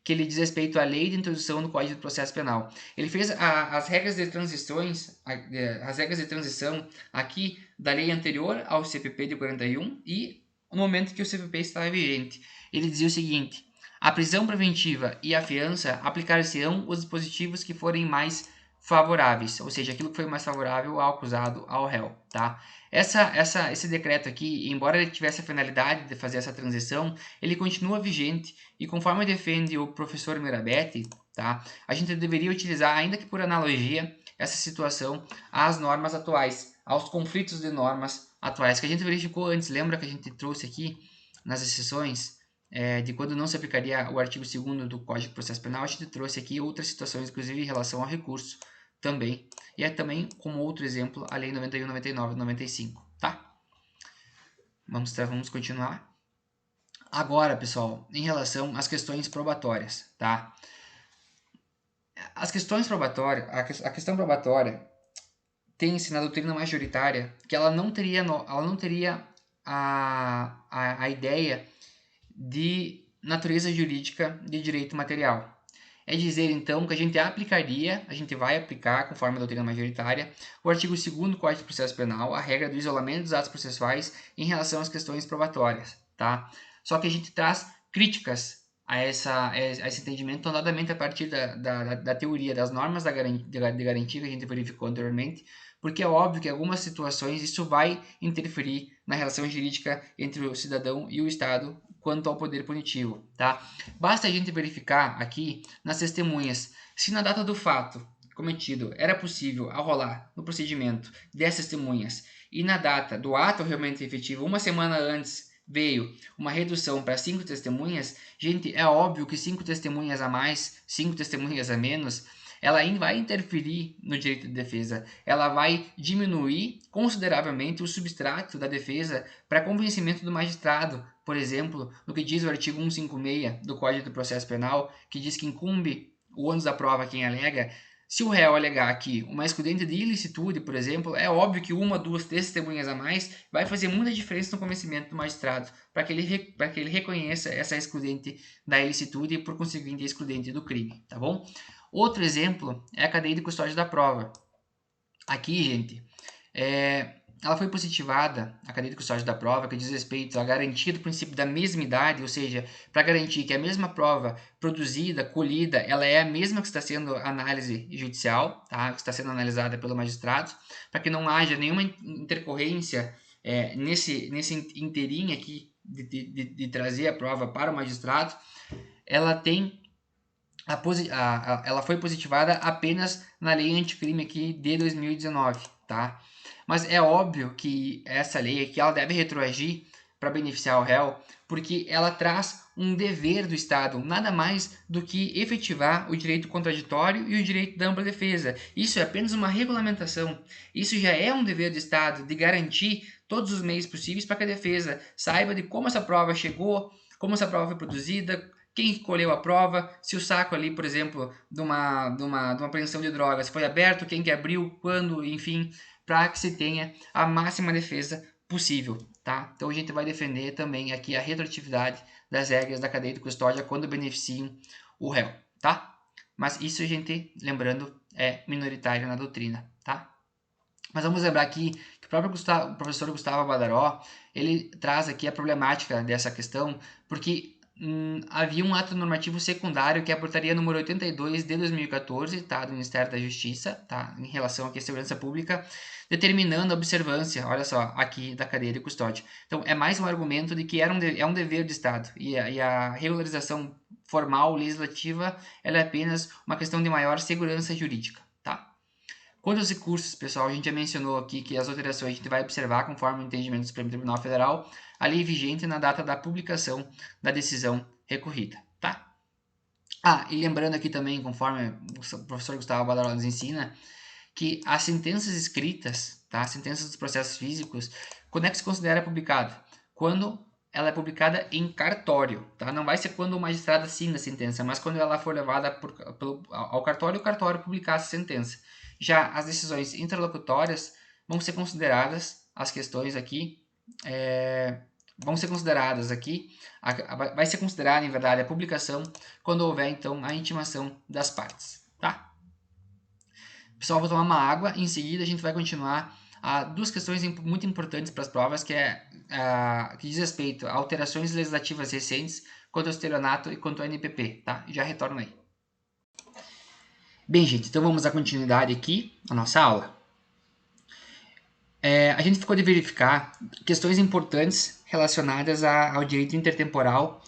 que ele diz respeito à lei de introdução do Código de Processo Penal. Ele fez as regras de as regras de transição aqui da lei anterior ao CPP de 41 e no momento que o CPP estava vigente. Ele dizia o seguinte: a prisão preventiva e a fiança aplicar-se-ão os dispositivos que forem mais favoráveis, ou seja, aquilo que foi mais favorável ao acusado, ao réu, tá? Esse decreto aqui, embora ele tivesse a finalidade de fazer essa transição, ele continua vigente e conforme defende o professor Mirabete, tá? A gente deveria utilizar, ainda que por analogia, essa situação às normas atuais, aos conflitos de normas atuais, que a gente verificou antes, lembra que a gente trouxe aqui nas exceções de quando não se aplicaria o artigo 2º do Código de Processo Penal, a gente trouxe aqui outras situações, inclusive em relação ao recurso também. E é também, como outro exemplo, a Lei 91, 99 e 95, tá? Vamos continuar. Agora, pessoal, em relação às questões probatórias, tá? As questões probatórias, a questão probatória tem-se na doutrina majoritária que ela não teria a ideia de natureza jurídica de direito material. É dizer, então, que a gente vai aplicar, conforme a doutrina majoritária, o artigo 2º do Código de Processo Penal, a regra do isolamento dos atos processuais em relação às questões probatórias, tá? Só que a gente traz críticas a esse entendimento, notadamente a partir da teoria das normas de garantia que a gente verificou anteriormente, porque é óbvio que em algumas situações isso vai interferir na relação jurídica entre o cidadão e o Estado quanto ao poder punitivo, tá? Basta a gente verificar aqui nas testemunhas se na data do fato cometido era possível arrolar no procedimento 10 testemunhas e na data do ato realmente efetivo, uma semana antes veio uma redução para 5 testemunhas, gente, é óbvio que 5 testemunhas a mais, 5 testemunhas a menos, ela vai interferir no direito de defesa. Ela vai diminuir consideravelmente o substrato da defesa para convencimento do magistrado. Por exemplo, no que diz o artigo 156 do Código do Processo Penal, que diz que incumbe o ônus da prova a quem alega. Se o réu alegar aqui uma excludente de ilicitude, por exemplo, é óbvio que uma, duas, três testemunhas a mais vai fazer muita diferença no convencimento do magistrado, para que ele reconheça essa excludente da ilicitude e, por conseguinte, a excludente do crime, tá bom? Outro exemplo é a cadeia de custódia da prova. Aqui, gente, ela foi positivada, a cadeia de custódia da prova, que diz respeito à garantia do princípio da mesmidade, ou seja, para garantir que a mesma prova produzida, colhida, ela é a mesma que está sendo análise judicial, tá? Que está sendo analisada pelo magistrado, para que não haja nenhuma intercorrência nesse inteirinho aqui de trazer a prova para o magistrado. Ela ela foi positivada apenas na lei anticrime aqui de 2019, tá? Mas é óbvio que essa lei aqui ela deve retroagir para beneficiar o réu, porque ela traz um dever do Estado, nada mais do que efetivar o direito contraditório e o direito da ampla defesa. Isso é apenas uma regulamentação. Isso já é um dever do Estado de garantir todos os meios possíveis para que a defesa saiba de como essa prova chegou, como essa prova foi produzida, quem colheu a prova, se o saco ali, por exemplo, de uma apreensão de drogas foi aberto, quem que abriu, quando, enfim, para que se tenha a máxima defesa possível, tá? Então a gente vai defender também aqui a retroatividade das regras da cadeia de custódia quando beneficiam o réu, tá? Mas isso a gente, lembrando, é minoritário na doutrina, tá? Mas vamos lembrar aqui que o próprio professor Gustavo Badaró, ele traz aqui a problemática dessa questão, porque havia um ato normativo secundário, que é a portaria número 82 de 2014, tá, do Ministério da Justiça, tá, em relação aqui à segurança pública, determinando a observância, olha só, aqui da cadeia de custódia. Então, é mais um argumento de que é um dever do Estado, e a regularização formal, legislativa, ela é apenas uma questão de maior segurança jurídica, tá? Quanto aos recursos, pessoal, a gente já mencionou aqui que as alterações a gente vai observar conforme o entendimento do Supremo Tribunal Federal, a lei vigente na data da publicação da decisão recorrida, tá? E lembrando aqui também, conforme o professor Gustavo Badaró nos ensina, que as sentenças escritas, tá? As sentenças dos processos físicos, quando é que se considera publicado? Quando ela é publicada em cartório, tá? Não vai ser quando o magistrado assina a sentença, mas quando ela for levada ao cartório, o cartório publicar essa sentença. Já as decisões interlocutórias vão ser consideradas, as questões aqui, vão ser consideradas aqui, vai ser considerada, em verdade, a publicação quando houver, então, a intimação das partes, tá? Pessoal, vou tomar uma água, em seguida a gente vai continuar duas questões muito importantes para as provas, que diz respeito a alterações legislativas recentes quanto ao estelionato e quanto ao NPP, tá? Já retorno aí. Bem, gente, então vamos dar continuidade aqui à nossa aula. A gente ficou de verificar questões importantes relacionadas ao direito intertemporal,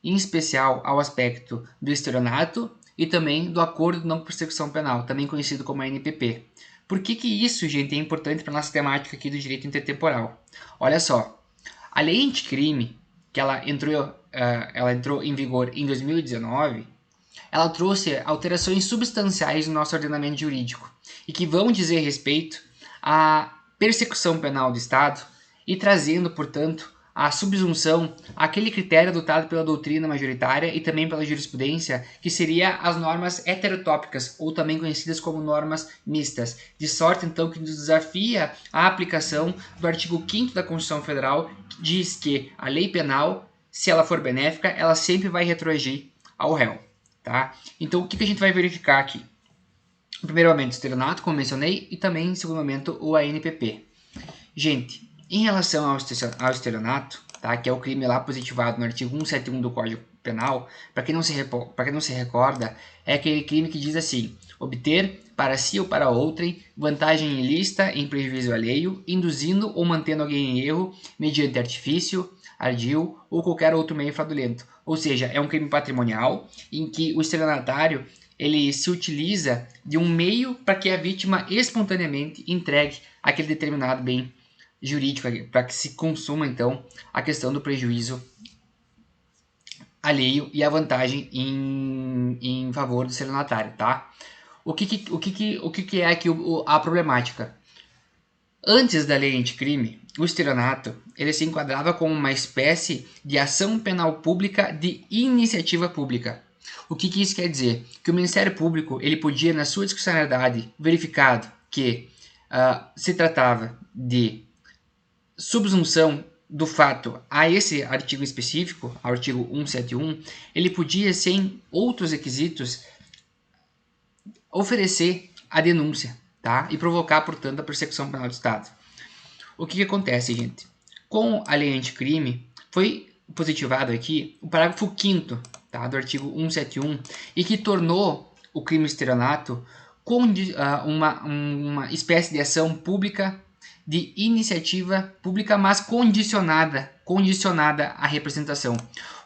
em especial ao aspecto do estelionato e também do Acordo de Não Persecução Penal, também conhecido como ANPP. Por que isso, gente, é importante para a nossa temática aqui do direito intertemporal? Olha só, a lei anticrime, que ela entrou em vigor em 2019, ela trouxe alterações substanciais no nosso ordenamento jurídico e que vão dizer respeito à persecução penal do Estado e trazendo, portanto, a subsunção àquele critério adotado pela doutrina majoritária e também pela jurisprudência, que seria as normas heterotópicas, ou também conhecidas como normas mistas, de sorte, então, que nos desafia a aplicação do artigo 5º da Constituição Federal, que diz que a lei penal, se ela for benéfica, ela sempre vai retroagir ao réu. Tá? Então, o que a gente vai verificar aqui? Em primeiro momento, o estelionato, como mencionei, e também, em segundo momento, o ANPP. Gente, em relação ao estelionato, tá? Que é o crime lá positivado no artigo 171 do Código Penal, para quem não se recorda, é aquele crime que diz assim: obter para si ou para outrem vantagem ilícita em prejuízo alheio, induzindo ou mantendo alguém em erro mediante artifício, ardil ou qualquer outro meio fraudulento. Ou seja, é um crime patrimonial em que o estelionatário ele se utiliza de um meio para que a vítima espontaneamente entregue aquele determinado bem jurídico para que se consuma, então, a questão do prejuízo alheio e a vantagem em favor do estelionatário, tá? O que é aqui a problemática? Antes da lei anticrime, o estelionato ele se enquadrava como uma espécie de ação penal pública de iniciativa pública. O que isso quer dizer? Que o Ministério Público ele podia, na sua discricionariedade, verificado que se tratava de subsunção do fato a esse artigo específico, ao artigo 171, ele podia, sem outros requisitos, oferecer a denúncia, tá? E provocar, portanto, a persecução penal do Estado. O que acontece, gente? Com a lei anticrime, foi positivado aqui o parágrafo 5º, tá? Do artigo 171, e que tornou o crime de estelionato uma espécie de ação pública de iniciativa pública, mas condicionada à representação.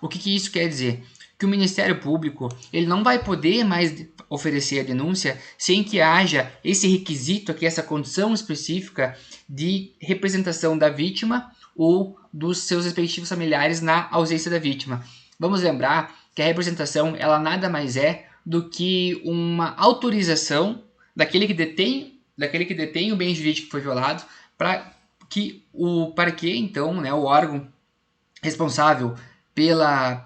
O que isso quer dizer? Que o Ministério Público ele não vai poder mais oferecer a denúncia sem que haja esse requisito aqui, essa condição específica de representação da vítima ou dos seus respectivos familiares na ausência da vítima. Vamos lembrar que a representação ela nada mais é do que uma autorização daquele que detém o bem jurídico que foi violado para que então, né, o órgão responsável pela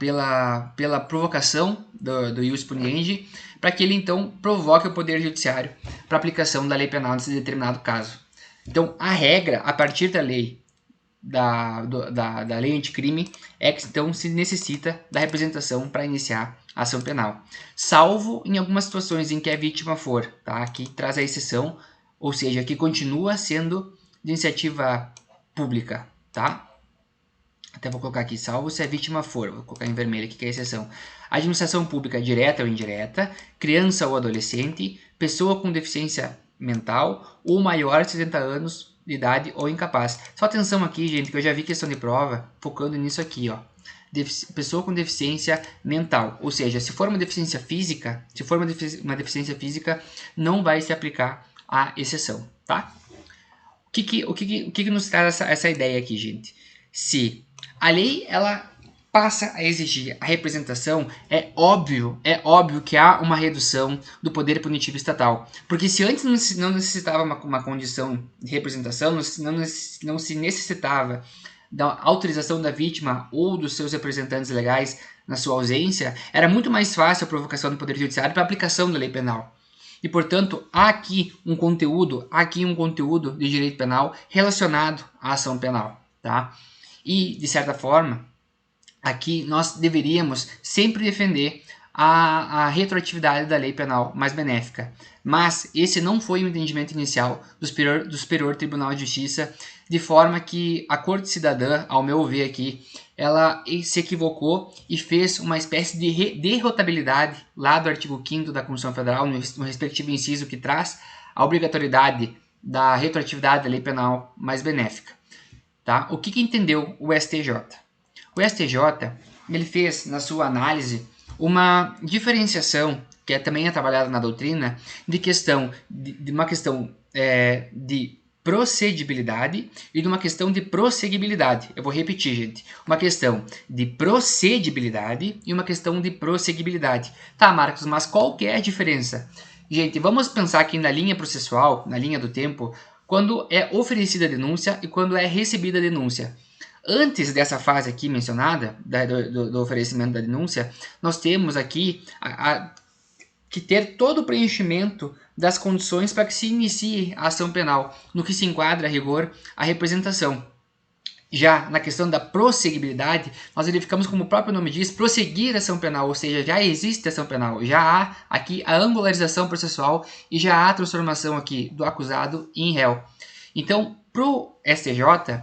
provocação do ius puniendi, para que ele então provoque o Poder Judiciário para aplicação da lei penal nesse determinado caso. Então, a regra, a partir da lei da lei anticrime, é que então se necessita da representação para iniciar a ação penal. Salvo em algumas situações em que a vítima for, tá? Aqui traz a exceção, ou seja, que continua sendo de iniciativa pública, tá? Até vou colocar aqui, salvo se a vítima for, vou colocar em vermelho aqui que é a exceção. Administração pública direta ou indireta, criança ou adolescente, pessoa com deficiência mental ou maior de 70 anos de idade ou incapaz. Só atenção aqui, gente, que eu já vi questão de prova focando nisso aqui, ó. Pessoa com deficiência mental, ou seja, se for uma deficiência física, não vai se aplicar a exceção, tá? O que nos traz essa ideia aqui, gente? Se a lei ela passa a exigir a representação, é óbvio que há uma redução do poder punitivo estatal. Porque se antes não necessitava uma condição de representação, não se necessitava da autorização da vítima ou dos seus representantes legais na sua ausência, era muito mais fácil a provocação do Poder Judiciário para a aplicação da lei penal. E, portanto, há aqui um conteúdo de direito penal relacionado à ação penal, tá? E, de certa forma, aqui nós deveríamos sempre defender a retroatividade da lei penal mais benéfica. Mas esse não foi o entendimento inicial do Superior Tribunal de Justiça, de forma que a Corte Cidadã, ao meu ver aqui, ela se equivocou e fez uma espécie de derrotabilidade lá do artigo 5º da Constituição Federal, no respectivo inciso que traz a obrigatoriedade da retroatividade da lei penal mais benéfica. Tá? O que entendeu o STJ? O STJ ele fez, na sua análise, uma diferenciação, que também é trabalhada na doutrina, de uma questão de procedibilidade e de uma questão de prosseguibilidade. Eu vou repetir, gente. Uma questão de procedibilidade e uma questão de prosseguibilidade. Tá, Marcos, mas qual que é a diferença? Gente, vamos pensar aqui na linha processual, na linha do tempo, quando é oferecida a denúncia e quando é recebida a denúncia. Antes dessa fase aqui mencionada, do oferecimento da denúncia, nós temos aqui que ter todo o preenchimento das condições para que se inicie a ação penal, no que se enquadra, a rigor, a representação. Já na questão da prosseguibilidade, nós verificamos, como o próprio nome diz, prosseguir a ação penal, ou seja, já existe ação penal, já há aqui a angularização processual e já há a transformação aqui do acusado em réu. Então, para o STJ,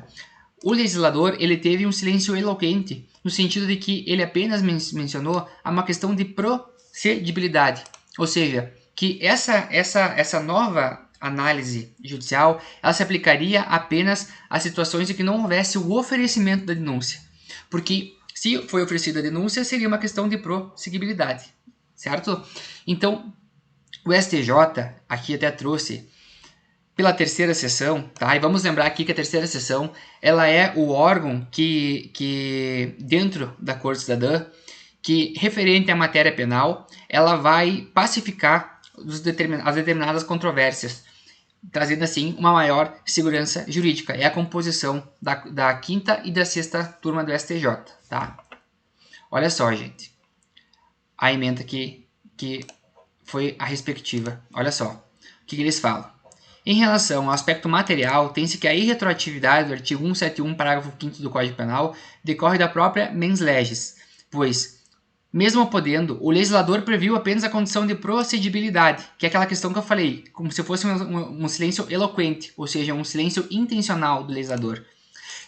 o legislador ele teve um silêncio eloquente, no sentido de que ele apenas mencionou uma questão de procedibilidade, ou seja, que essa nova análise judicial ela se aplicaria apenas a situações em que não houvesse o oferecimento da denúncia, porque se foi oferecida a denúncia seria uma questão de prosseguibilidade, certo? Então o STJ aqui até trouxe pela terceira seção, tá? E vamos lembrar aqui que a terceira seção, ela é o órgão que dentro da Corte Cidadã, que referente à matéria penal, ela vai pacificar as determinadas controvérsias, trazendo assim uma maior segurança jurídica. É a composição da quinta e da sexta turma do STJ, tá? Olha só, gente, a emenda que foi a respectiva. Olha só, o que eles falam. Em relação ao aspecto material, tem-se que a irretroatividade do artigo 171, parágrafo 5º do Código Penal, decorre da própria mens legis, pois, mesmo podendo, o legislador previu apenas a condição de procedibilidade, que é aquela questão que eu falei, como se fosse um silêncio eloquente, ou seja, um silêncio intencional do legislador.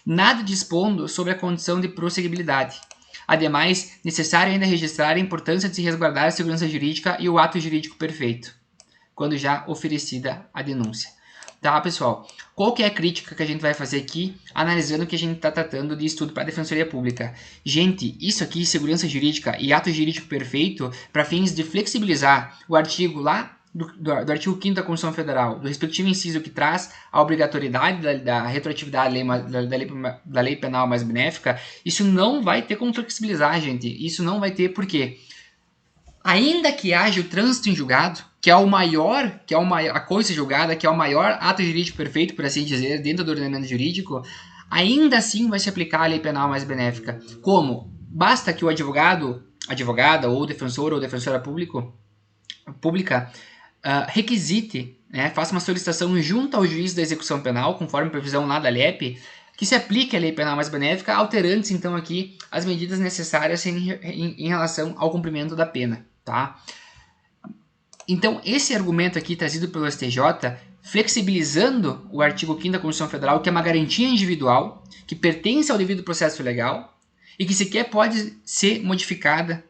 Nada dispondo sobre a condição de procedibilidade. Ademais, necessário ainda registrar a importância de se resguardar a segurança jurídica e o ato jurídico perfeito, quando já oferecida a denúncia. Tá, pessoal? Qual que é a crítica que a gente vai fazer aqui, analisando o que a gente está tratando de estudo para a Defensoria Pública? Gente, isso aqui, segurança jurídica e ato jurídico perfeito, para fins de flexibilizar o artigo lá do artigo 5º da Constituição Federal, do respectivo inciso que traz a obrigatoriedade da retroatividade da lei penal mais benéfica, isso não vai ter como flexibilizar, gente. Isso não vai ter por quê? Ainda que haja o trânsito em julgado, que é a coisa julgada, que é o maior ato jurídico perfeito, por assim dizer, dentro do ordenamento jurídico, ainda assim vai se aplicar a lei penal mais benéfica. Como? Basta que o advogada, ou defensor ou defensora pública requisite, né, faça uma solicitação junto ao juiz da execução penal, conforme previsão lá da LEP, que se aplique a lei penal mais benéfica, alterando-se então aqui as medidas necessárias em relação ao cumprimento da pena, tá? Então, esse argumento aqui trazido pelo STJ, flexibilizando o artigo 5º da Constituição Federal, que é uma garantia individual, que pertence ao devido processo legal, e que sequer pode ser modificada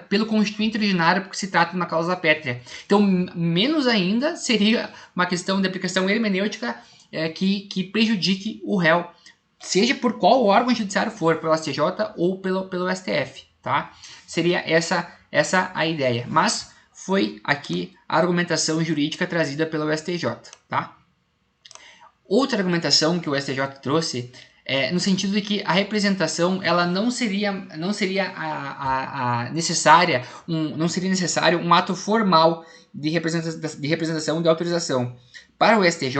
pelo Constituinte originário, porque se trata de uma causa pétrea. Então, menos ainda seria uma questão de aplicação hermenêutica que prejudique o réu, seja por qual órgão judiciário for, pelo STJ ou pelo STF, tá? Seria essa a ideia. Mas foi aqui a argumentação jurídica trazida pelo STJ, tá? Outra argumentação que o STJ trouxe no sentido de que a representação ela não seria necessário um ato formal de representação de autorização. Para o STJ,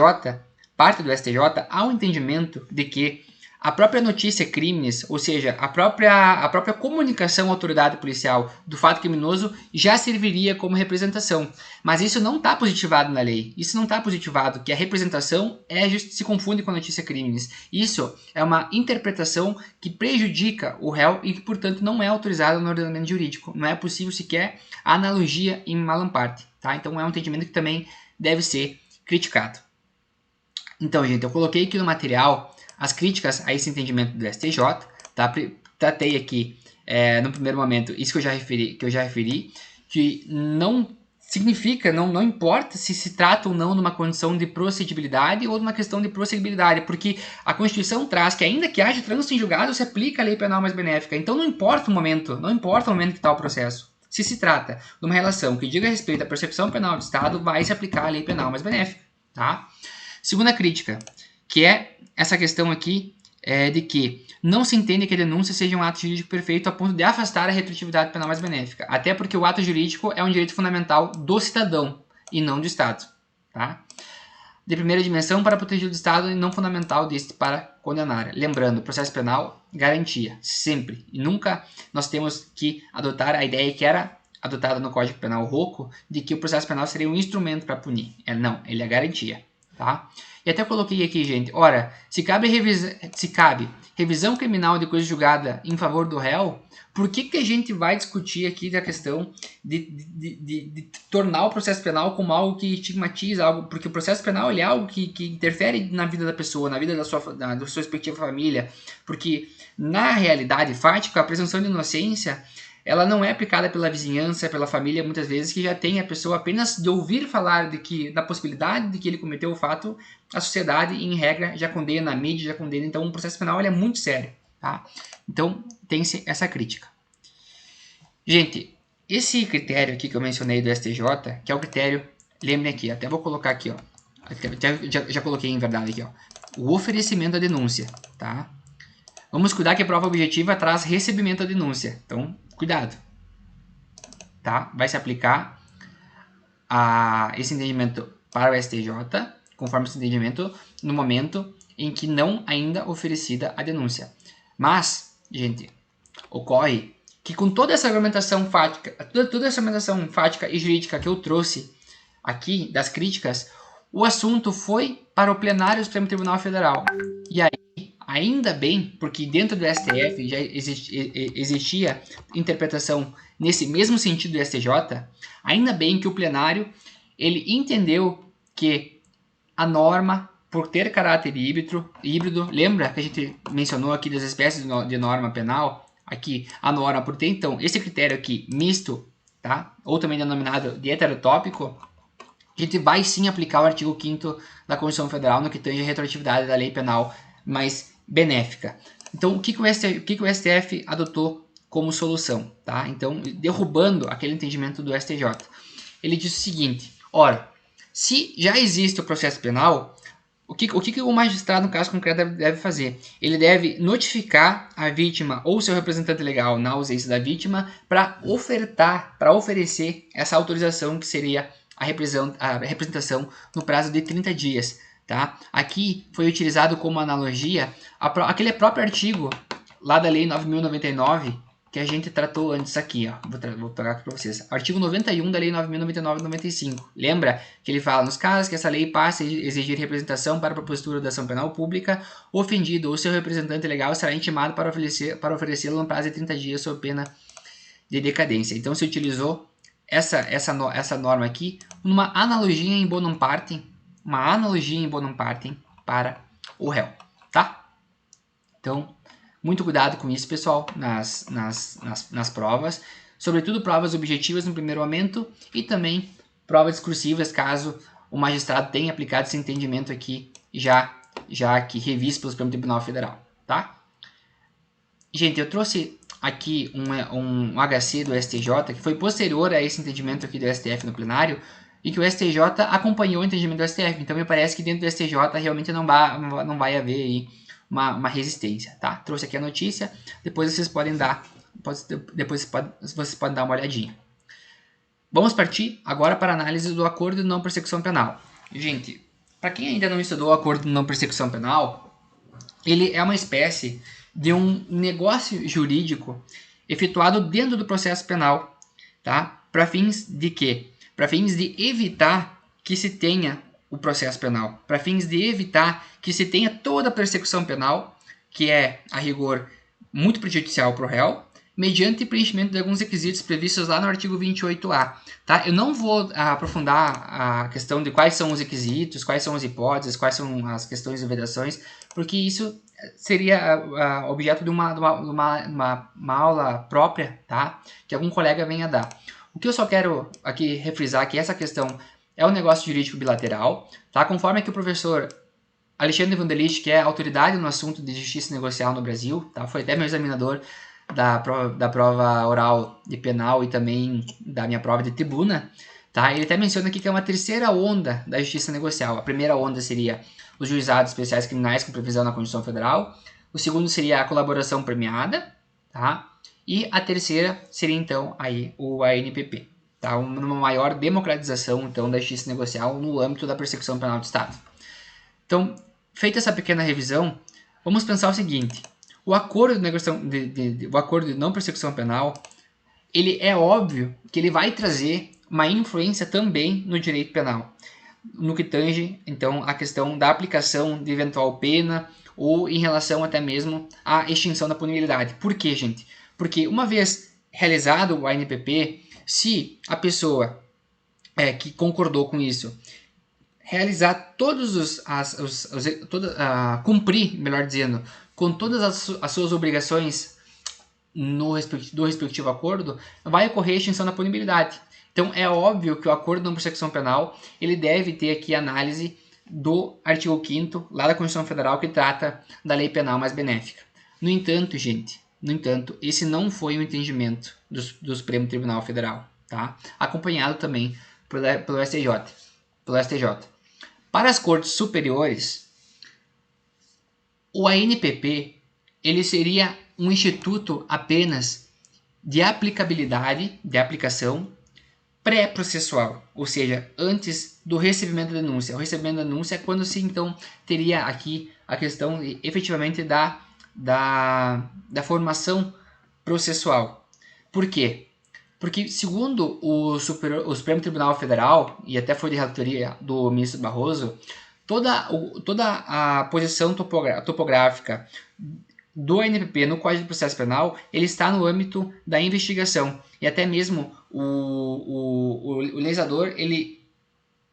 parte do STJ, há um entendimento de que a própria notícia crimes, ou seja, a própria comunicação à autoridade policial do fato criminoso já serviria como representação. Mas isso não está positivado na lei. Isso não está positivado, que a representação se confunde com a notícia crimes. Isso é uma interpretação que prejudica o réu e que, portanto, não é autorizada no ordenamento jurídico. Não é possível sequer a analogia em malam parte. Tá? Então é um entendimento que também deve ser criticado. Então, gente, eu coloquei aqui no material as críticas a esse entendimento do STJ, tá? Tratei aqui, no primeiro momento, isso que eu já referi, que não significa, não importa se trata ou não de uma condição de procedibilidade ou de uma questão de procedibilidade, porque a Constituição traz que ainda que haja trânsito em julgado, se aplica a lei penal mais benéfica. Então não importa o momento que está o processo. Se trata de uma relação que diga respeito à persecução penal do Estado, vai se aplicar a lei penal mais benéfica, tá? Segunda crítica, que é essa questão aqui de que não se entende que a denúncia seja um ato jurídico perfeito a ponto de afastar a retroatividade penal mais benéfica, até porque o ato jurídico é um direito fundamental do cidadão e não do Estado, tá? De primeira dimensão para proteger o Estado e não fundamental deste para condenar. Lembrando, processo penal, garantia, sempre. E nunca nós temos que adotar a ideia que era adotada no Código Penal Rocco, de que o processo penal seria um instrumento para punir. Não, ele é garantia, tá? E até coloquei aqui, gente, ora, se cabe revisão criminal de coisa julgada em favor do réu, por que a gente vai discutir aqui da questão de tornar o processo penal como algo que estigmatiza, algo, porque o processo penal ele é algo que interfere na vida da pessoa, na vida da sua respectiva família, porque na realidade fática, a presunção de inocência ela não é aplicada pela vizinhança, pela família, muitas vezes, que já tem a pessoa apenas de ouvir falar da possibilidade de que ele cometeu o fato, a sociedade, em regra, já condena, a mídia já condena. Então, o processo penal ele é muito sério, tá? Então, tem-se essa crítica. Gente, esse critério aqui que eu mencionei do STJ, que é o critério, lembrem aqui, até vou colocar aqui, ó, Já coloquei em verdade aqui, ó. O oferecimento da denúncia, tá? Vamos cuidar que a prova objetiva traz recebimento da denúncia. Então, cuidado. Tá? Vai se aplicar esse entendimento para o STJ, conforme esse entendimento, no momento em que não ainda oferecida a denúncia. Mas, gente, ocorre que com toda essa argumentação fática, toda essa argumentação fática e jurídica que eu trouxe aqui, das críticas, o assunto foi para o plenário do Supremo Tribunal Federal. E aí, ainda bem, porque dentro do STF já existia interpretação nesse mesmo sentido do STJ, ainda bem que o plenário ele entendeu que a norma, por ter caráter híbrido, lembra que a gente mencionou aqui das espécies de norma penal? Aqui, a norma, por ter então esse critério aqui misto, tá? Ou também denominado de heterotópico, a gente vai sim aplicar o artigo 5º da Constituição Federal no que tange a retroatividade da lei penal mais benéfica. Então, o que o STF adotou como solução? Tá? Então, derrubando aquele entendimento do STJ. Ele diz o seguinte, ora, se já existe o processo penal, o que o magistrado, no caso concreto, deve fazer? Ele deve notificar a vítima ou seu representante legal, na ausência da vítima, para oferecer essa autorização que seria a representação no prazo de 30 dias. Tá? Aqui foi utilizado como analogia aquele próprio artigo lá da Lei 9.099 que a gente tratou antes aqui. Ó. Vou pegar aqui para vocês. Artigo 91 da Lei 9.099/95. Lembra que ele fala, nos casos que essa lei passe a exigir representação para a propositura da ação penal pública, o ofendido ou seu representante legal será intimado para oferecê-lo no prazo de 30 dias sob pena de decadência. Então se utilizou essa norma aqui numa analogia em bonum partem, para o réu, tá? Então, muito cuidado com isso, pessoal, nas provas, sobretudo provas objetivas no primeiro momento e também provas discursivas, caso o magistrado tenha aplicado esse entendimento aqui já aqui revisto pelo Supremo Tribunal Federal, tá? Gente, eu trouxe aqui um HC do STJ, que foi posterior a esse entendimento aqui do STF no plenário, e que o STJ acompanhou o entendimento do STF. Então, me parece que dentro do STJ realmente não vai haver aí uma resistência, tá? Trouxe aqui a notícia, depois vocês podem dar uma olhadinha. Vamos partir agora para a análise do acordo de não persecução penal. Gente, para quem ainda não estudou o acordo de não persecução penal, ele é uma espécie de um negócio jurídico efetuado dentro do processo penal, tá? Para fins de quê? Para fins de evitar que se tenha o processo penal, para fins de evitar que se tenha toda a persecução penal, que é, a rigor, muito prejudicial para o réu, mediante preenchimento de alguns requisitos previstos lá no artigo 28A. Tá? Eu não vou aprofundar a questão de quais são os requisitos, quais são as hipóteses, quais são as questões de vedações, porque isso seria objeto de uma aula própria, tá? Que algum colega venha dar. O que eu só quero aqui refrisar é que essa questão é um negócio jurídico bilateral, tá? Conforme que o professor Alexandre Vandelich, que é autoridade no assunto de justiça negocial no Brasil, tá? Foi até meu examinador da prova oral de penal e também da minha prova de tribuna, tá? Ele até menciona aqui que é uma terceira onda da justiça negocial. A primeira onda seria os juizados especiais criminais com previsão na Constituição Federal. O segundo seria a colaboração premiada, tá? E a terceira seria então aí o ANPP, tá? Uma maior democratização então da justiça negocial no âmbito da persecução penal do Estado. Então, feita essa pequena revisão, vamos pensar o seguinte: o acordo de não persecução penal, ele é óbvio que ele vai trazer uma influência também no direito penal, no que tange então a questão da aplicação de eventual pena ou em relação até mesmo à extinção da punibilidade. Por quê, gente? Porque uma vez realizado o ANPP, se a pessoa que concordou com isso realizar cumprir, melhor dizendo, com todas as suas obrigações do respectivo acordo, vai ocorrer a extinção da punibilidade. Então é óbvio que o acordo de não persecução penal ele deve ter aqui análise do artigo 5º lá da Constituição Federal que trata da lei penal mais benéfica. No entanto, gente, esse não foi o entendimento do Supremo Tribunal Federal, tá? Acompanhado também pelo STJ. Para as cortes superiores, o ANPP ele seria um instituto apenas de aplicabilidade, de aplicação pré-processual, ou seja, antes do recebimento da denúncia. O recebimento da denúncia é quando se então teria aqui a questão efetivamente da formação processual. Por quê? Porque, segundo o Supremo Tribunal Federal, e até foi de relatoria do ministro Barroso, toda a posição topográfica do ANPP no Código de Processo Penal, ele está no âmbito da investigação. E até mesmo o legislador, ele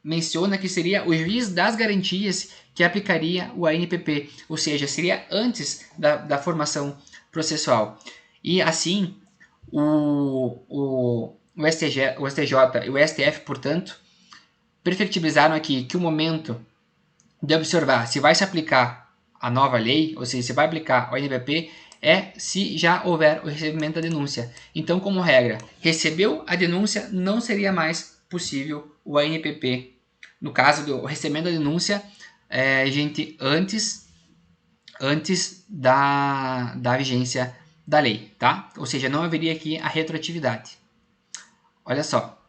menciona que seria o juiz das garantias que aplicaria o ANPP, ou seja, seria antes da formação processual. E assim, o STJ e o STF, portanto, perfectibilizaram aqui que o momento de observar se vai se aplicar a nova lei, ou seja, se vai aplicar o ANPP, é se já houver o recebimento da denúncia. Então, como regra, recebeu a denúncia, não seria mais possível o ANPP. No caso do recebimento da denúncia, gente, antes da vigência da lei, tá? Ou seja, não haveria aqui a retroatividade. Olha só,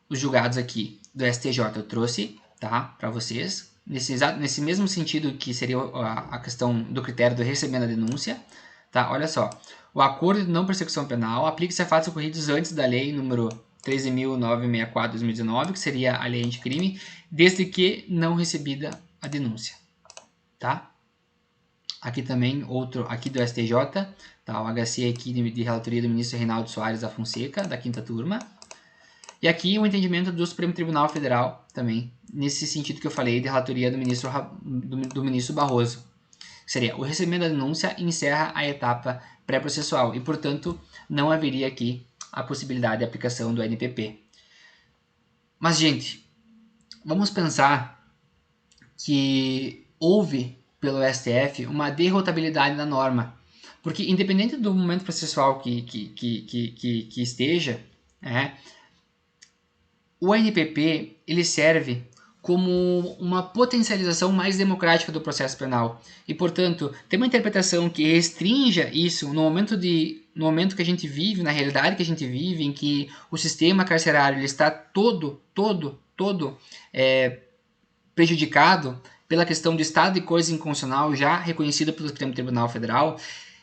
os julgados aqui do STJ eu trouxe, tá, para vocês, nesse mesmo sentido que seria a questão do critério do recebimento da denúncia, tá? Olha só, o acordo de não persecução penal aplica-se a fatos ocorridos antes da lei número 13.964/2019, que seria a lei anticrime, desde que não recebida a denúncia, tá? Aqui também, outro aqui do STJ, tá? O HC aqui de relatoria do ministro Reinaldo Soares da Fonseca, da 5ª turma. E aqui o entendimento do Supremo Tribunal Federal também, nesse sentido que eu falei, de relatoria do ministro Barroso. Seria, o recebimento da denúncia encerra a etapa pré-processual e, portanto, não haveria aqui a possibilidade de aplicação do ANPP. Mas, gente, vamos pensar que houve, pelo STF, uma derrotabilidade da norma. Porque, independente do momento processual que esteja, o ANPP ele serve como uma potencialização mais democrática do processo penal. E, portanto, ter uma interpretação que restrinja isso no momento que a gente vive, na realidade que a gente vive, em que o sistema carcerário ele está todo prejudicado pela questão do estado de coisa inconstitucional já reconhecida pelo Supremo Tribunal Federal,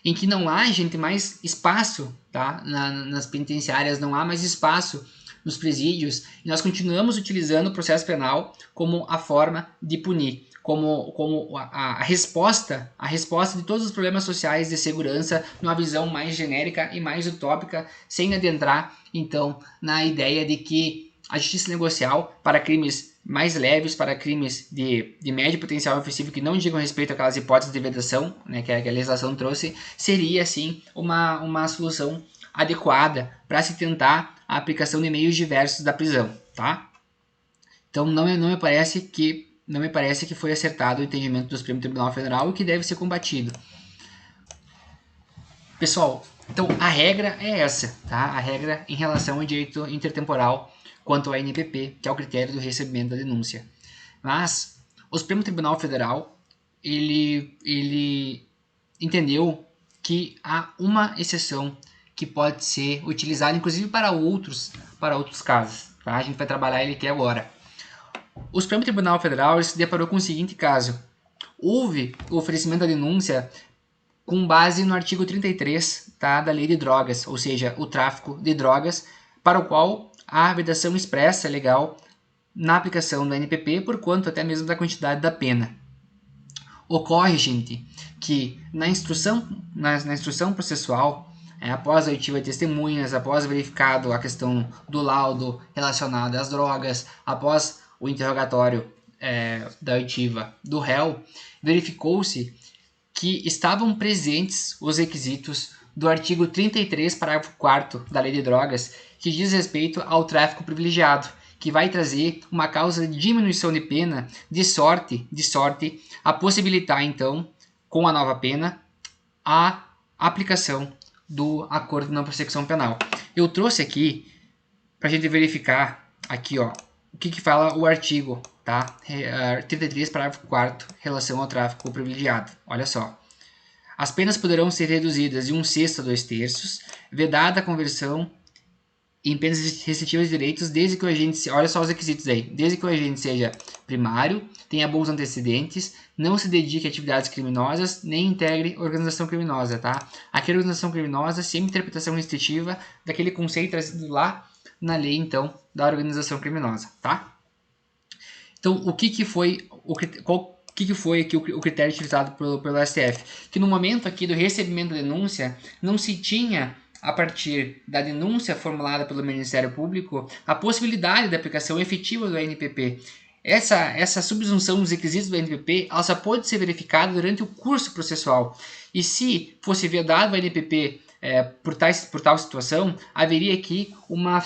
em que não há, gente, mais espaço, tá? Nas penitenciárias, não há mais espaço nos presídios, e nós continuamos utilizando o processo penal como a forma de punir, como a resposta de todos os problemas sociais de segurança, numa visão mais genérica e mais utópica, sem adentrar, então, na ideia de que a justiça negocial para crimes mais leves, para crimes de médio potencial ofensivo que não digam respeito àquelas hipóteses de vedação, né, que a legislação trouxe, seria, sim, uma solução adequada para se tentar a aplicação de meios diversos da prisão, tá? Então não me parece que foi acertado o entendimento do Supremo Tribunal Federal e que deve ser combatido. Pessoal, então a regra é essa, tá? A regra em relação ao direito intertemporal quanto ao ANPP, que é o critério do recebimento da denúncia. Mas o Supremo Tribunal Federal ele entendeu que há uma exceção que pode ser utilizado, inclusive para outros casos. Tá? A gente vai trabalhar ele aqui agora. O Supremo Tribunal Federal se deparou com o seguinte caso. Houve o oferecimento da denúncia com base no artigo 33, tá, da Lei de Drogas, ou seja, o tráfico de drogas, para o qual há vedação expressa legal na aplicação do ANPP, por quanto até mesmo da quantidade da pena. Ocorre, gente, que na instrução processual, após a oitiva de testemunhas, após verificado a questão do laudo relacionado às drogas, após o interrogatório da oitiva do réu, verificou-se que estavam presentes os requisitos do artigo 33, parágrafo 4º da Lei de Drogas, que diz respeito ao tráfico privilegiado, que vai trazer uma causa de diminuição de pena, de sorte, a possibilitar, então, com a nova pena, a aplicação do acordo de não persecução penal. Eu trouxe aqui, para a gente verificar, aqui, ó, o que fala o artigo, tá? 33, parágrafo 4º, relação ao tráfico privilegiado. Olha só. As penas poderão ser reduzidas de 1/6 a 2/3, vedada a conversão em penas restritivas de direitos, desde que o agente, olha só os requisitos aí, desde que o agente seja primário, tenha bons antecedentes, não se dedique a atividades criminosas, nem integre organização criminosa, tá? Aqui a organização criminosa, sem interpretação restritiva daquele conceito trazido lá na lei, então, da organização criminosa, tá? Então, o que foi aqui o critério utilizado pelo STF? Que no momento aqui do recebimento da denúncia, não se tinha, a partir da denúncia formulada pelo Ministério Público, a possibilidade da aplicação efetiva do ANPP. Essa subsunção dos requisitos do ANPP, ela só pode ser verificada durante o curso processual. E se fosse vedado o ANPP por tal situação, haveria aqui uma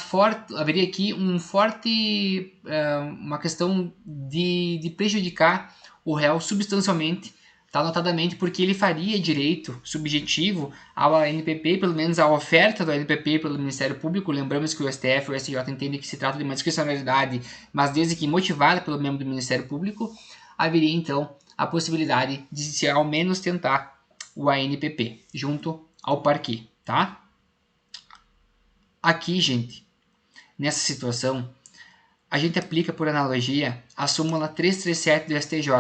questão de prejudicar o réu substancialmente, tá? Notadamente porque ele faria direito subjetivo ao ANPP, pelo menos à oferta do ANPP pelo Ministério Público. Lembramos que o STF e o STJ entendem que se trata de uma discricionalidade, mas desde que motivada pelo membro do Ministério Público, haveria então a possibilidade de se ao menos tentar o ANPP junto ao parquet, tá? Aqui, gente, nessa situação, a gente aplica por analogia a súmula 337 do STJ.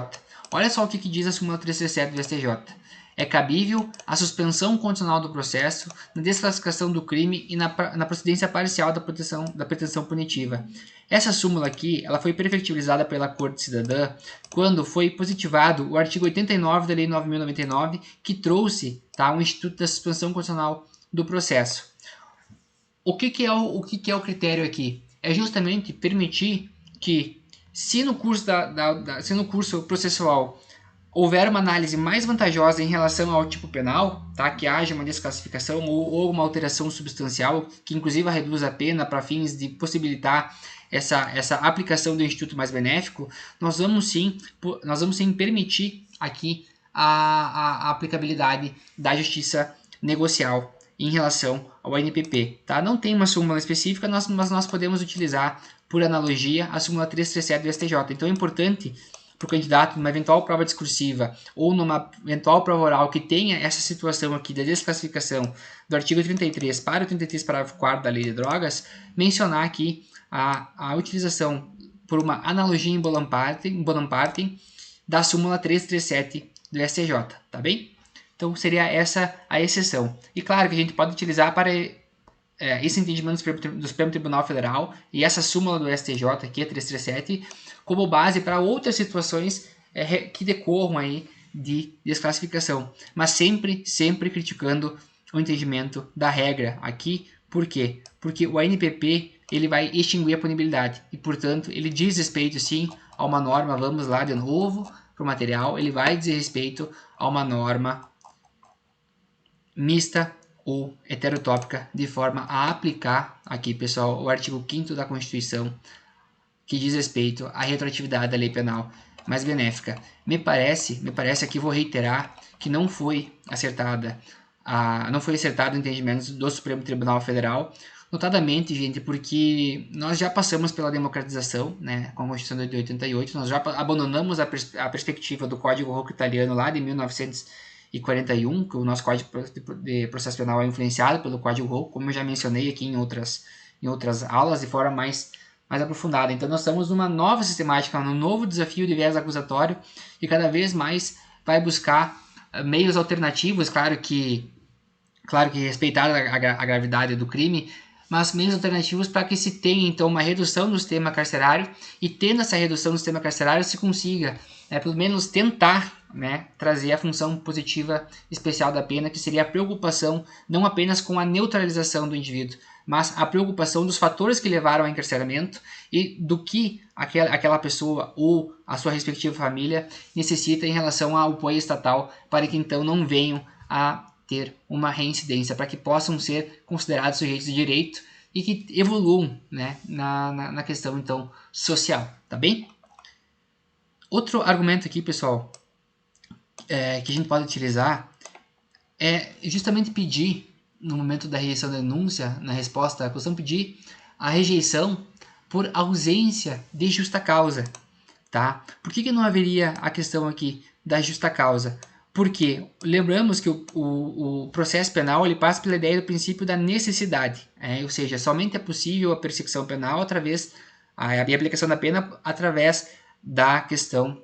Olha só o que diz a súmula 337 do STJ. É cabível a suspensão condicional do processo, na desclassificação do crime e na procedência parcial da pretensão punitiva. Essa súmula aqui, ela foi perfectibilizada pela Corte Cidadã quando foi positivado o artigo 89 da Lei 9.099, que trouxe, tá, o Instituto da Suspensão Condicional do processo. O que é o critério aqui? É justamente permitir que, se no curso processual houver uma análise mais vantajosa em relação ao tipo penal, tá, que haja uma desclassificação ou uma alteração substancial, que inclusive reduz a pena para fins de possibilitar essa aplicação do instituto mais benéfico, nós vamos sim permitir aqui a aplicabilidade da justiça negocial em relação ao ANPP. Tá? Não tem uma súmula específica, mas nós podemos utilizar, por analogia, a súmula 337 do STJ. Então é importante para o candidato, numa eventual prova discursiva ou numa eventual prova oral que tenha essa situação aqui da desclassificação do artigo 33 para o 33, parágrafo 4º da Lei de Drogas, mencionar aqui a utilização por uma analogia em bonum partem da súmula 337 do STJ, tá bem? Então seria essa a exceção. E claro que a gente pode utilizar para esse entendimento do Supremo Tribunal Federal e essa súmula do STJ aqui, a 337, como base para outras situações que decorram aí de desclassificação. Mas sempre criticando o entendimento da regra aqui. Por quê? Porque o ANPP ele vai extinguir a punibilidade e, portanto, ele diz respeito sim a uma norma, vamos lá de novo para o material, ele vai dizer respeito a uma norma mista ou heterotópica, de forma a aplicar aqui, pessoal, o artigo 5º da Constituição, que diz respeito à retroatividade da lei penal mais benéfica. Me parece aqui, vou reiterar, que não foi acertado o entendimento do Supremo Tribunal Federal, notadamente, gente, porque nós já passamos pela democratização, né, com a Constituição de 88, nós já abandonamos a perspectiva do Código Rocco italiano lá de 1941, que o nosso Código de Processo Penal é influenciado pelo Código Rocco, como eu já mencionei aqui em outras aulas, de forma mais aprofundada. Então nós estamos numa nova sistemática, num novo desafio de viés acusatório, e cada vez mais vai buscar meios alternativos, claro que respeitar a gravidade do crime, mas meios alternativos para que se tenha então uma redução do sistema carcerário, e tendo essa redução do sistema carcerário se consiga, pelo menos tentar, trazer a função positiva especial da pena, que seria a preocupação não apenas com a neutralização do indivíduo, mas a preocupação dos fatores que levaram ao encarceramento e do que aquela pessoa ou a sua respectiva família necessita em relação ao apoio estatal, para que então não venham a ter uma reincidência, para que possam ser considerados sujeitos de direito e que evoluam, na questão então social, tá bem? Outro argumento aqui, pessoal, que a gente pode utilizar é justamente pedir, no momento da rejeição da denúncia, na resposta à acusação, pedir a rejeição por ausência de justa causa, tá? Por que não haveria a questão aqui da justa causa? Porque lembramos que o processo penal ele passa pela ideia do princípio da necessidade, ou seja, somente é possível a persecução penal através e a aplicação da pena através da questão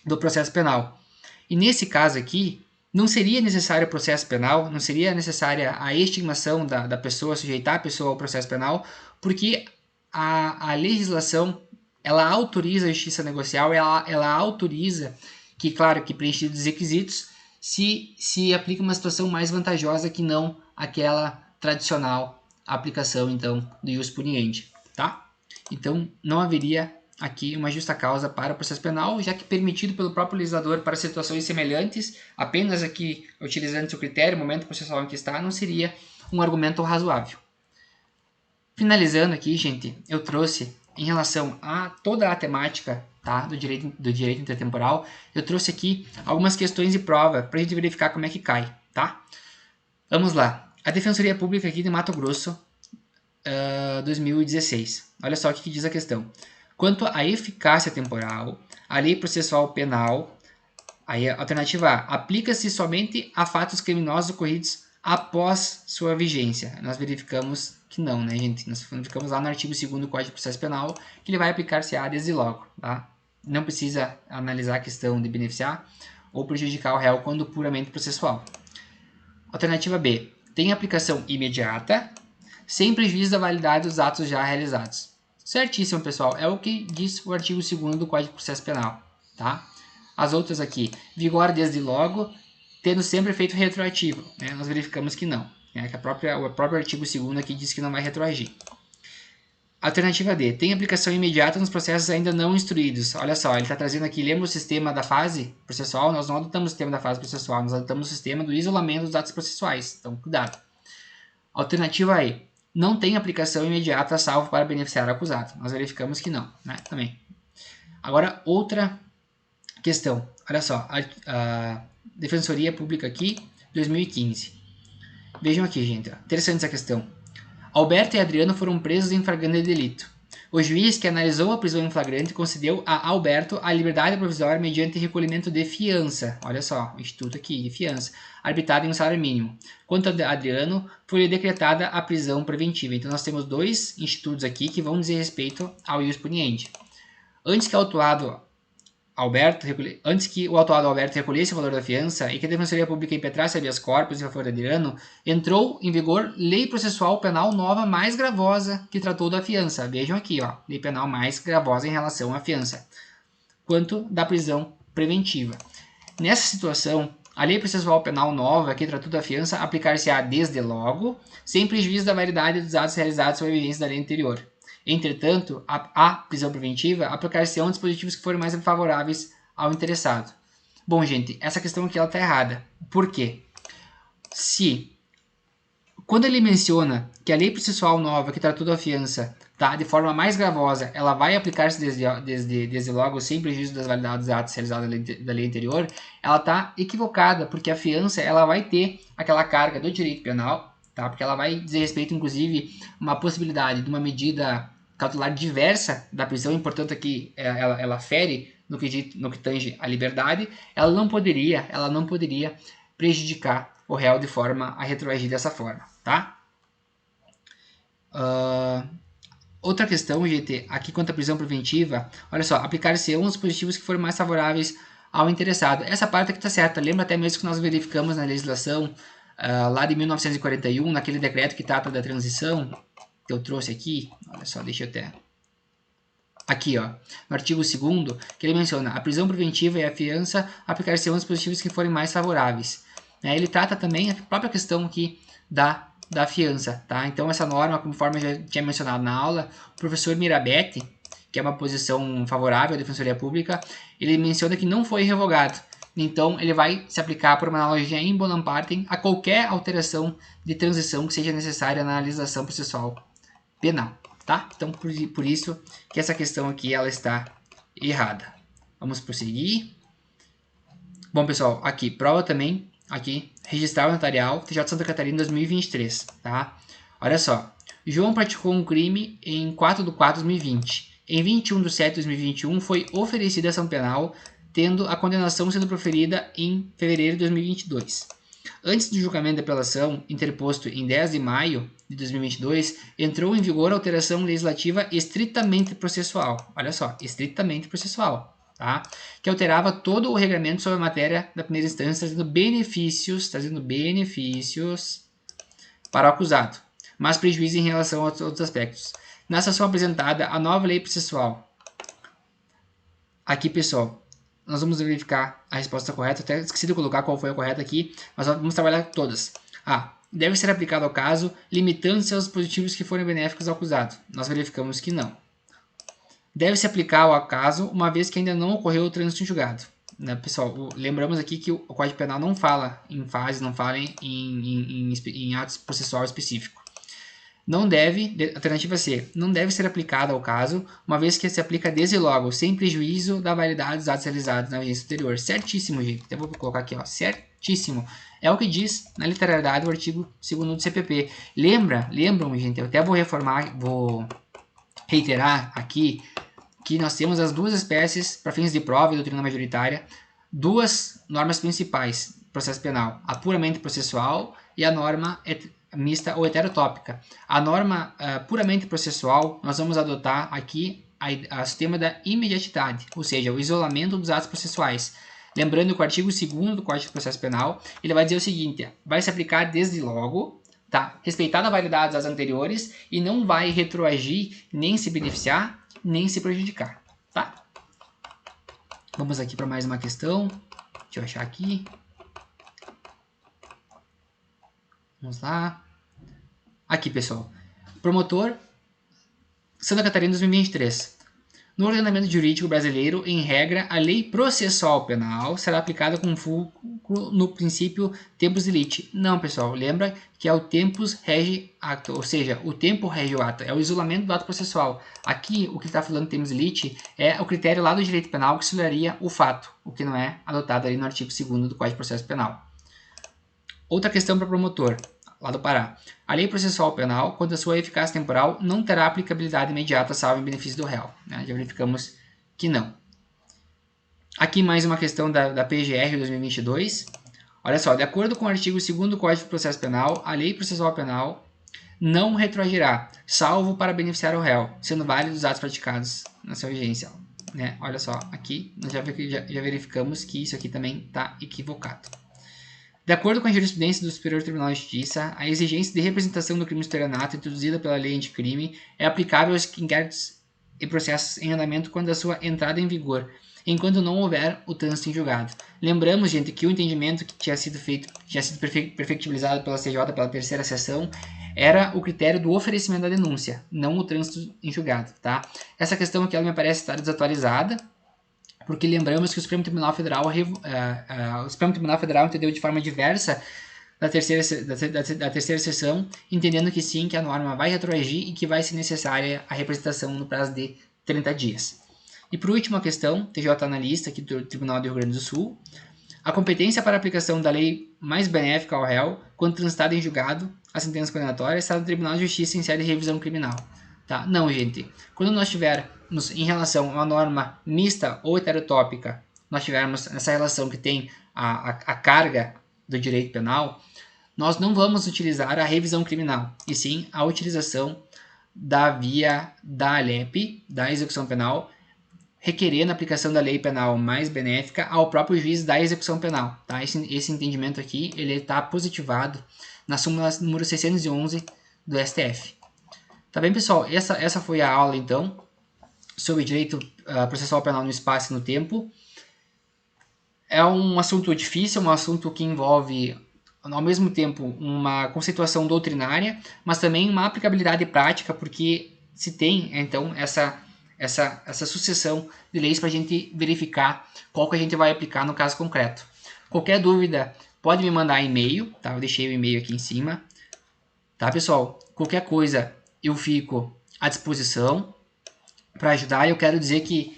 do processo penal. E nesse caso aqui, não seria necessário o processo penal, não seria necessária a extigmação da pessoa, sujeitar a pessoa ao processo penal, porque a legislação ela autoriza a justiça negocial, ela autoriza que, claro, que preenchidos os requisitos, se aplica uma situação mais vantajosa que não aquela tradicional aplicação, então, do ius puniendi, tá? Então, não haveria aqui uma justa causa para o processo penal, já que permitido pelo próprio legislador para situações semelhantes, apenas aqui utilizando seu critério, o momento processual em que está, não seria um argumento razoável. Finalizando aqui, gente, eu trouxe em relação a toda a temática, tá, do direito intertemporal, eu trouxe aqui algumas questões de prova para a gente verificar como é que cai, tá? Vamos lá. A Defensoria Pública aqui de Mato Grosso, 2016. Olha só o que diz a questão. Quanto à eficácia temporal, a lei processual penal, aí a alternativa A, aplica-se somente a fatos criminosos ocorridos após sua vigência. Nós verificamos que não, né, gente? Nós verificamos lá no artigo 2º do Código de Processo Penal que ele vai aplicar-se-á desde logo, tá? Não precisa analisar a questão de beneficiar ou prejudicar o réu quando puramente processual. Alternativa B, tem aplicação imediata, sem prejuízo da validade dos atos já realizados. Certíssimo, pessoal. É o que diz o artigo 2º do Código de Processo Penal, tá? As outras aqui, vigora desde logo, tendo sempre efeito retroativo, né? Nós verificamos que não, né? Que o próprio artigo 2º aqui diz que não vai retroagir. Alternativa D, tem aplicação imediata nos processos ainda não instruídos. Olha só, ele está trazendo aqui, lembra o sistema da fase processual? Nós não adotamos o sistema da fase processual, nós adotamos o sistema do isolamento dos atos processuais. Então, cuidado. Alternativa E, não tem aplicação imediata salvo para beneficiar o acusado. Nós verificamos que não, né? Também. Agora, outra questão. Olha só, a Defensoria Pública aqui, 2015. Vejam aqui, gente. Interessante essa questão. Alberto e Adriano foram presos em flagrante delito. O juiz que analisou a prisão em flagrante concedeu a Alberto a liberdade provisória mediante recolhimento de fiança. Olha só, o instituto aqui, de fiança, arbitrado em um salário mínimo. Quanto a Adriano, foi decretada a prisão preventiva. Então nós temos dois institutos aqui que vão dizer respeito ao ius puniendi. Antes que o autuado Alberto recolhesse o valor da fiança e que a Defensoria Pública impetrasse habeas corpus em favor de Adriano, entrou em vigor Lei Processual Penal nova mais gravosa que tratou da fiança. Vejam aqui, ó, lei penal mais gravosa em relação à fiança, quanto da prisão preventiva. Nessa situação, a Lei Processual Penal nova que tratou da fiança aplicar-se-á desde logo, sem prejuízo da validade dos atos realizados sob a evidência da lei anterior. Entretanto, a prisão preventiva aplicar-se-ão dispositivos que forem mais favoráveis ao interessado. Bom, gente, essa questão aqui está errada. Por quê? Quando ele menciona que a lei processual nova que tratou da fiança, tá, de forma mais gravosa, ela vai aplicar-se desde logo sem prejuízo das validades dos atos realizados da lei anterior, ela está equivocada, porque a fiança ela vai ter aquela carga do direito penal, tá, porque ela vai dizer respeito, inclusive, uma possibilidade de uma medida cautelar diversa da prisão, e portanto aqui ela fere no que tange a liberdade, ela não poderia prejudicar o réu de forma a retroagir dessa forma, tá? Outra questão, gente, aqui quanto à prisão preventiva, olha só, aplicar-se uns dispositivos que forem mais favoráveis ao interessado. Essa parte aqui está certa, lembra até mesmo que nós verificamos na legislação lá de 1941, naquele decreto que trata da transição, que eu trouxe aqui, olha só, deixa eu até... Aqui, ó, no artigo 2º, que ele menciona a prisão preventiva e a fiança aplicar-se-ão dispositivos que forem mais favoráveis. Ele trata também a própria questão aqui da fiança, tá? Então, essa norma, conforme eu já tinha mencionado na aula, o professor Mirabete, que é uma posição favorável à Defensoria Pública, ele menciona que não foi revogado. Então, ele vai se aplicar por uma analogia in bonum partem a qualquer alteração de transição que seja necessária na analisação processual penal, tá? Então, por isso que essa questão aqui ela está errada. Vamos prosseguir. Bom, pessoal, aqui, prova também, aqui, registral notarial, TJ Santa Catarina 2023, tá? Olha só, João praticou um crime em 4/4/2020. Em 21/7/2021 foi oferecida ação penal, tendo a condenação sendo proferida em fevereiro de 2022. Antes do julgamento da apelação, interposto em 10 de maio de 2022, entrou em vigor a alteração legislativa estritamente processual. Olha só, estritamente processual, tá? Que alterava todo o regramento sobre a matéria da primeira instância, trazendo benefícios para o acusado, mas prejuízo em relação aos outros aspectos. Nessa ação apresentada, a nova lei processual. Aqui, pessoal, nós vamos verificar a resposta correta. Até esqueci de colocar qual foi a correta aqui, mas vamos trabalhar todas. Deve ser aplicado ao caso, limitando-se aos dispositivos que forem benéficos ao acusado. Nós verificamos que não. Deve se aplicar ao caso, uma vez que ainda não ocorreu o trânsito em julgado. Né, pessoal, lembramos aqui que o Código Penal não fala em fase, não fala em atos processual específico. Não deve, alternativa C, não deve ser aplicada ao caso, uma vez que se aplica desde logo, sem prejuízo da validade dos atos realizados na audiência anterior. Certíssimo, gente. Até vou colocar aqui, ó, certíssimo. É o que diz na literalidade o artigo 2º do CPP. Lembram, gente, eu até vou reiterar aqui que nós temos as duas espécies, para fins de prova e doutrina majoritária, duas normas principais do processo penal, a puramente processual e a norma mista ou heterotópica. A norma puramente processual, nós vamos adotar aqui o sistema da imediatidade, ou seja, o isolamento dos atos processuais. Lembrando que o artigo 2º do Código de Processo Penal, ele vai dizer o seguinte, vai se aplicar desde logo, tá? Respeitada a validade das anteriores e não vai retroagir, nem se beneficiar, nem se prejudicar, tá? Vamos aqui para mais uma questão. Deixa eu achar aqui. Vamos lá. Aqui, pessoal. Promotor, Santa Catarina 2023. No ordenamento jurídico brasileiro, em regra, a lei processual penal será aplicada com fulcro no princípio tempus lite. Não, pessoal, lembra que é o tempus rege acto, ou seja, o tempo rege o ato, é o isolamento do ato processual. Aqui, o que está falando tempus lite é o critério lá do direito penal que estudaria o fato, o que não é adotado ali no artigo 2º do Código de Processo Penal. Outra questão para promotor, lá do Pará. A lei processual penal, quanto à sua eficácia temporal, não terá aplicabilidade imediata, salvo em benefício do réu. Já verificamos que não. Aqui mais uma questão da PGR 2022. Olha só, de acordo com o artigo 2º do Código de Processo Penal, a lei processual penal não retroagirá, salvo para beneficiar o réu, sendo válidos os atos praticados na sua vigência. Né? Olha só, aqui nós já verificamos que isso aqui também está equivocado. De acordo com a jurisprudência do Superior Tribunal de Justiça, a exigência de representação do crime de estelionato introduzida pela lei anticrime é aplicável aos inquéritos e processos em andamento quando a sua entrada em vigor, enquanto não houver o trânsito em julgado. Lembramos, gente, que o entendimento que tinha sido perfectibilizado pela CJ, pela terceira sessão, era o critério do oferecimento da denúncia, não o trânsito em julgado, tá? Essa questão aqui ela me parece estar desatualizada, porque lembramos que o Supremo Tribunal Federal, entendeu de forma diversa da terceira sessão, entendendo que sim, que a norma vai retroagir e que vai ser necessária a representação no prazo de 30 dias. E por último a questão, TJ analista aqui do Tribunal do Rio Grande do Sul, a competência para a aplicação da lei mais benéfica ao réu, quando transitada em julgado, a sentença condenatória está no Tribunal de Justiça em sede de revisão criminal. Tá? Não, gente. Quando nós tivermos em relação a uma norma mista ou heterotópica, nós tivermos essa relação que tem a carga do direito penal, nós não vamos utilizar a revisão criminal, e sim a utilização da via da ALEP, da execução penal, requerendo a aplicação da lei penal mais benéfica ao próprio juiz da execução penal. Tá? Esse entendimento aqui ele está positivado na súmula número 611 do STF. Tá bem, pessoal? Essa foi a aula, então, sobre direito processual penal no espaço e no tempo. É um assunto difícil, um assunto que envolve, ao mesmo tempo, uma conceituação doutrinária, mas também uma aplicabilidade prática, porque se tem, então, essa sucessão de leis para a gente verificar qual que a gente vai aplicar no caso concreto. Qualquer dúvida, pode me mandar e-mail, tá? Eu deixei o e-mail aqui em cima. Tá, pessoal? Qualquer coisa, eu fico à disposição para ajudar. Eu quero dizer que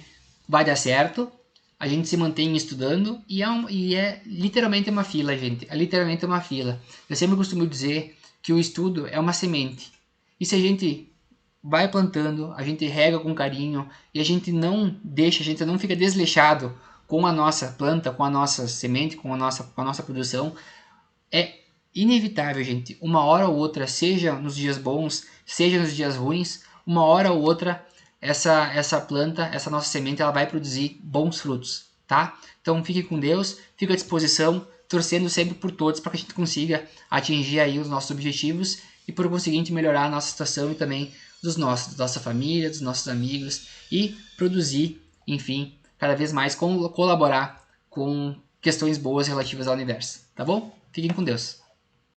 vai dar certo, a gente se mantém estudando e é literalmente uma fila, gente. É literalmente uma fila. Eu sempre costumo dizer que o estudo é uma semente. E se a gente vai plantando, a gente rega com carinho e a gente não deixa, a gente não fica desleixado com a nossa planta, com a nossa semente, com a nossa produção, é inevitável, gente. Uma hora ou outra, seja nos dias bons, seja nos dias ruins, uma hora ou outra, essa planta, essa nossa semente, ela vai produzir bons frutos, tá? Então fique com Deus, fique à disposição, torcendo sempre por todos para que a gente consiga atingir aí os nossos objetivos e por conseguinte melhorar a nossa situação e também da nossa família, dos nossos amigos e produzir, enfim, cada vez mais colaborar com questões boas relativas ao universo, tá bom? Fiquem com Deus.